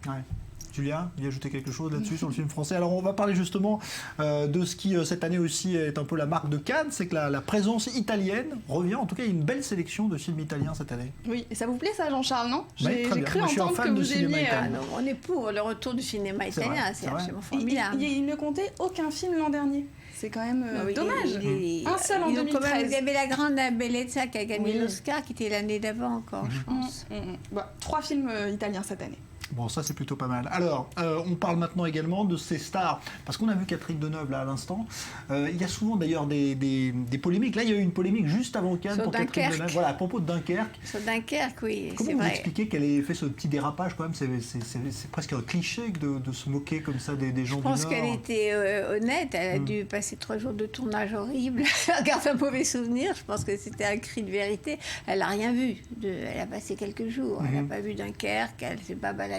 Julien, il y a ajouté quelque chose là-dessus sur le film français. Alors on va parler justement de ce qui cette année aussi est un peu la marque de Cannes, c'est que la présence italienne revient. En tout cas, il y a une belle sélection de films italiens cette année. Oui, et ça vous plaît ça, Jean-Charles, non? J'ai cru entendre que vous aimiez. On est pour le retour du cinéma italien, c'est absolument formidable. Il ne comptait aucun film l'an dernier. C'est quand même dommage. Un seul en 2013. Il y avait La Grande Bellezza qui a gagné l'Oscar, qui était l'année d'avant encore, je pense. 3 films italiens cette année. Bon, ça c'est plutôt pas mal. Alors, on parle maintenant également de ces stars, parce qu'on a vu Catherine Deneuve là à l'instant. Il y a souvent d'ailleurs des polémiques. Là, il y a eu une polémique juste avant Cannes pour Catherine Deneuve. Voilà, à propos de Dunkerque. Sur Dunkerque, oui. Comment vous expliquez qu'elle ait fait ce petit dérapage quand même? C'est presque un cliché de se moquer comme ça des gens du Nord. Je pense qu'elle était honnête. Elle a dû passer 3 jours de tournage horrible. Elle garde un mauvais souvenir. Je pense que c'était un cri de vérité. Elle n'a rien vu. Elle a passé quelques jours. Elle n'a pas vu Dunkerque. Elle ne s'est pas baladée.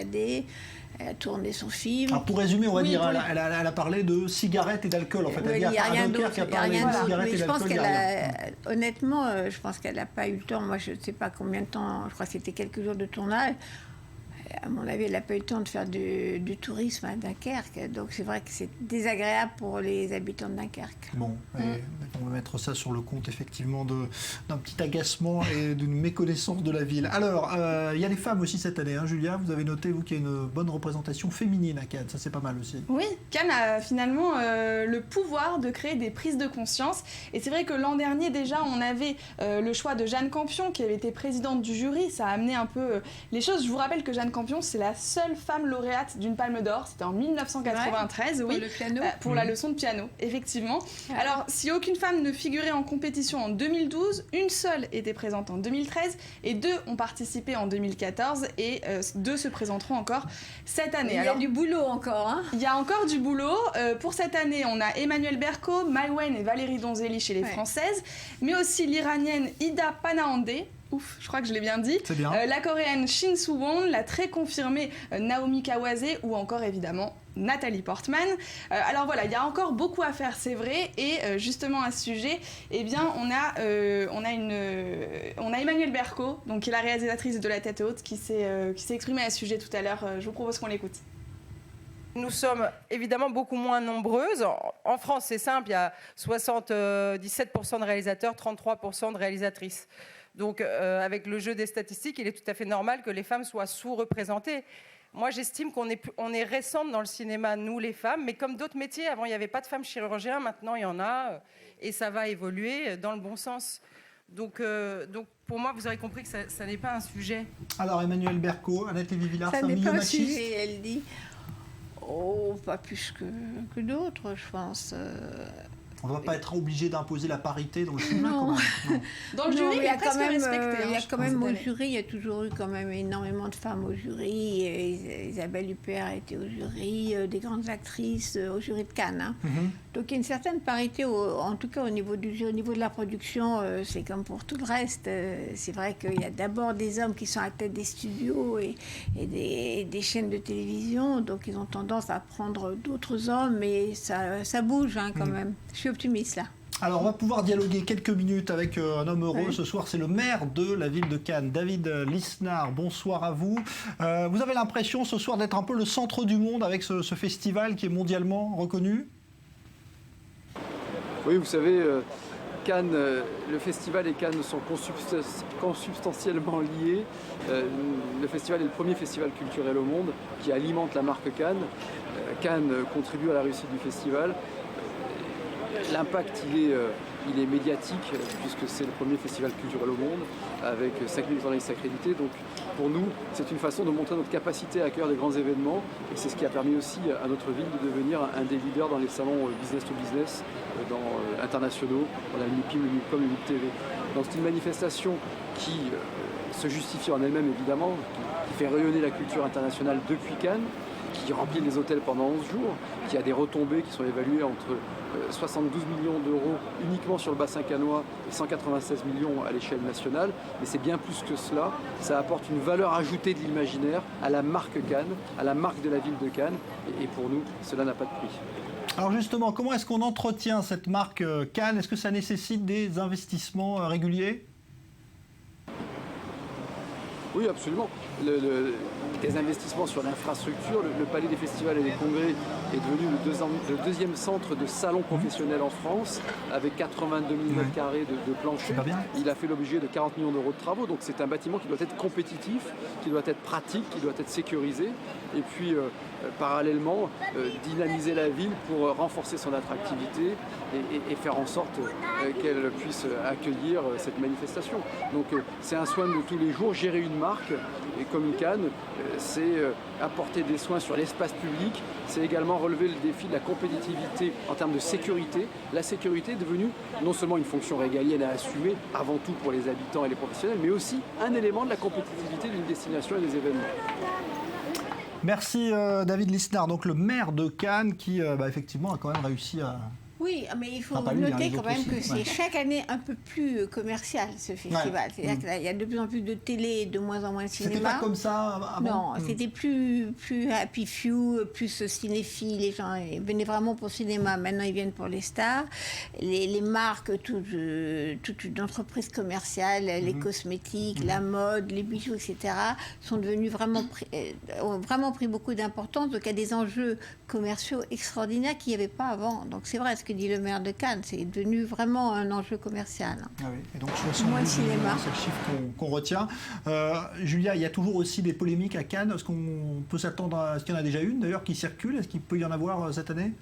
Elle a tourné son film. Alors pour résumer, on va dire, elle a parlé de cigarettes et d'alcool. En fait, il n'y a rien d'autre. Qui a parlé de cigarettes et d'alcool. Honnêtement, je pense qu'elle n'a pas eu le temps. Moi, je ne sais pas combien de temps. Je crois que c'était quelques jours de tournage. À mon avis, elle n'a pas eu le temps de faire du tourisme à Dunkerque. Donc c'est vrai que c'est désagréable pour les habitants de Dunkerque. Bon, on va mettre ça sur le compte effectivement d'un petit agacement et d'une méconnaissance de la ville. Alors, il y a les femmes aussi cette année, hein, Julia. Vous avez noté, vous, qu'il y a une bonne représentation féminine à Cannes. Ça, c'est pas mal aussi. Oui, Cannes a finalement le pouvoir de créer des prises de conscience. Et c'est vrai que l'an dernier, déjà, on avait le choix de Jeanne Campion, qui avait été présidente du jury. Ça a amené un peu les choses. Je vous rappelle que Jeanne Campion, c'est la seule femme lauréate d'une Palme d'Or. C'était en 1993, pour le piano. Pour la leçon de piano, effectivement. Ouais. Alors, si aucune femme ne figurait en compétition en 2012, une seule était présente en 2013 et 2 ont participé en 2014 et 2 se présenteront encore cette année. Il y a du boulot encore. Hein. Il y a encore du boulot. Pour cette année, on a Emmanuelle Berco, Maïwenn et Valérie Donzelli chez les Françaises, mais aussi l'Iranienne Ida Panaandeh. Ouf, je crois que je l'ai bien dit. C'est bien. La Coréenne Shin Soo-won, la très confirmée Naomi Kawase ou encore évidemment Nathalie Portman. Alors voilà, il y a encore beaucoup à faire, c'est vrai. Et justement à ce sujet, eh bien, on a Emmanuelle Berco, donc qui est la réalisatrice de La Tête Haute, qui s'est exprimée à ce sujet tout à l'heure. Je vous propose qu'on l'écoute. Nous sommes évidemment beaucoup moins nombreuses. En France, c'est simple, il y a 77% de réalisateurs, 33% de réalisatrices. Donc, avec le jeu des statistiques, il est tout à fait normal que les femmes soient sous-représentées. Moi, j'estime qu'on est récentes dans le cinéma, nous, les femmes, mais comme d'autres métiers, avant, il n'y avait pas de femmes chirurgiens, maintenant, il y en a, et ça va évoluer dans le bon sens. Donc pour moi, vous aurez compris que ça n'est pas un sujet. Alors, Emmanuelle Berco, Annette Lévy-Villard, c'est un milieu machiste. Ça n'est pas un sujet, elle dit. Oh, pas plus que d'autres, je pense. On ne va pas être obligé d'imposer la parité dans le cinéma. Non. Dans le jury, il y a quand même, respecté. Il y a quand même au jury, il y a toujours eu quand même énormément de femmes au jury. Isabelle Huppert a été au jury, des grandes actrices au jury de Cannes. Hein. Donc il y a une certaine parité, en tout cas au niveau du jury, au niveau de la production, c'est comme pour tout le reste. C'est vrai qu'il y a d'abord des hommes qui sont à la tête des studios et des chaînes de télévision, donc ils ont tendance à prendre d'autres hommes, mais ça bouge hein, quand même. Je suis optimiste là. Alors on va pouvoir dialoguer quelques minutes avec un homme heureux. Ce soir, c'est le maire de la ville de Cannes, David Lisnard. Bonsoir à vous. Vous avez l'impression ce soir d'être un peu le centre du monde avec ce festival qui est mondialement reconnu? Oui, vous savez, Cannes, le festival et Cannes sont consubstantiellement liés. Le festival est le premier festival culturel au monde qui alimente la marque Cannes. Cannes contribue à la réussite du festival. L'impact, il est médiatique, puisque c'est le premier festival culturel au monde, avec 5000 journalistes accrédités. Donc, pour nous, c'est une façon de montrer notre capacité à accueillir de grands événements. Et c'est ce qui a permis aussi à notre ville de devenir un des leaders dans les salons business to business, internationaux, dans la MIPIM, le MIPCOM, le MIPTV. Donc, c'est une manifestation qui se justifie en elle-même, évidemment, qui fait rayonner la culture internationale depuis Cannes, qui remplit les hôtels pendant 11 jours, qui a des retombées qui sont évaluées entre 72 millions d'euros uniquement sur le bassin cannois et 196 millions à l'échelle nationale. Mais c'est bien plus que cela. Ça apporte une valeur ajoutée de l'imaginaire à la marque Cannes, à la marque de la ville de Cannes. Et pour nous, cela n'a pas de prix. Alors justement, comment est-ce qu'on entretient cette marque Cannes? Est-ce que ça nécessite des investissements réguliers? Oui, absolument. des investissements sur l'infrastructure. Le Palais des Festivals et des Congrès est devenu le deuxième centre de salon professionnel en France, avec 82 000 mètres carrés de plancher. Il a fait l'objet de 40 millions d'euros de travaux, donc c'est un bâtiment qui doit être compétitif, qui doit être pratique, qui doit être sécurisé, et puis parallèlement dynamiser la ville pour renforcer son attractivité et faire en sorte qu'elle puisse accueillir cette manifestation. Donc c'est un soin de tous les jours. Gérer une marque et comme Cannes, c'est apporter des soins sur l'espace public, c'est également relever le défi de la compétitivité en termes de sécurité. La sécurité est devenue non seulement une fonction régalienne à assumer, avant tout pour les habitants et les professionnels, mais aussi un élément de la compétitivité d'une destination et des événements. Merci David Lisnard, donc le maire de Cannes qui effectivement a quand même réussi à... Oui, mais il faut noter quand même que c'est chaque année un peu plus commercial ce festival. C'est-à-dire qu'il y a de plus en plus de télé et de moins en moins de cinéma. C'était pas comme ça avant? Non, c'était plus happy few, plus cinéphile. Les gens venaient vraiment pour le cinéma. Maintenant, ils viennent pour les stars. Les marques, toute une entreprise commerciale, les cosmétiques, la mode, les bijoux, etc., sont devenus ont vraiment pris beaucoup d'importance. Donc, il y a des enjeux commerciaux extraordinaires qu'il n'y avait pas avant. Donc, c'est vrai ce que dit le maire de Cannes, c'est devenu vraiment un enjeu commercial. Ah oui. Et donc 72 millions, c'est le chiffre qu'on retient. Julia, il y a toujours aussi des polémiques à Cannes. Est-ce qu'on peut s'attendre à... Est-ce qu'il y en a déjà une d'ailleurs qui circule? Est-ce qu'il peut y en avoir cette année?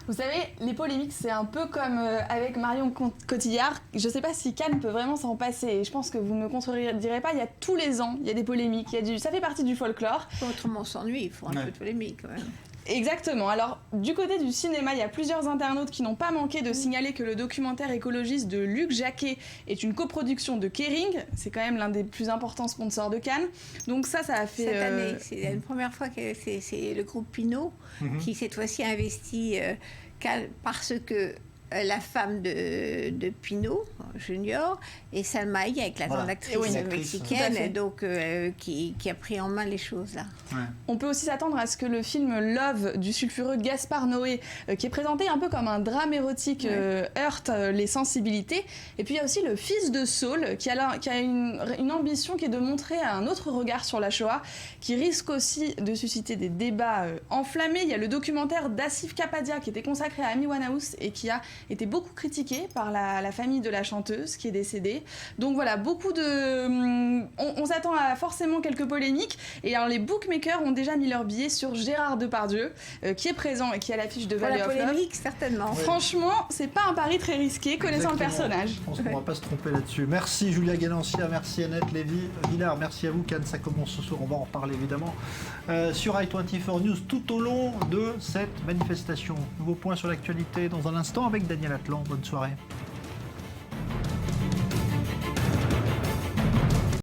Vous savez, les polémiques, c'est un peu comme avec Marion Cotillard. Je ne sais pas si Cannes peut vraiment s'en passer. Et je pense que vous ne me contredirez pas, il y a tous les ans, il y a des polémiques. Ça fait partie du folklore. Autrement, on s'ennuie, il faut un peu de polémique quand même. Exactement. Alors, du côté du cinéma, il y a plusieurs internautes qui n'ont pas manqué de signaler que le documentaire écologiste de Luc Jacquet est une coproduction de Kering. C'est quand même l'un des plus importants sponsors de Cannes. Donc ça a fait... Cette année, c'est la première fois que c'est le groupe Pinault qui, cette fois-ci, a investi parce que la femme de Pinault Junior et Salma Hayek, la grande actrice mexicaine, donc qui a pris en main les choses là. Ouais. On peut aussi s'attendre à ce que le film Love du sulfureux Gaspard Noé, qui est présenté un peu comme un drame érotique, heurte les sensibilités. Et puis il y a aussi le fils de Saul qui a une ambition qui est de montrer un autre regard sur la Shoah, qui risque aussi de susciter des débats enflammés. Il y a le documentaire d'Asif Kapadia qui était consacré à Amy Winehouse et qui a été beaucoup critiqué par la famille de la chanteuse qui est décédée. Donc voilà, beaucoup de... On s'attend à forcément quelques polémiques. Et alors les bookmakers ont déjà mis leur billet sur Gérard Depardieu, qui est présent et qui a l'affiche de Valley of Love. La polémique, certainement. Franchement, c'est pas un pari très risqué, connaissant le personnage. Je pense qu'on va pas se tromper là-dessus. Merci Julia Ganancia, merci Annette Lévy-Villard, merci à vous. Cannes, ça commence ce soir, on va en reparler évidemment sur i24 News tout au long de cette manifestation. Nouveau point sur l'actualité dans un instant avec Daniel Atlan. Bonne soirée.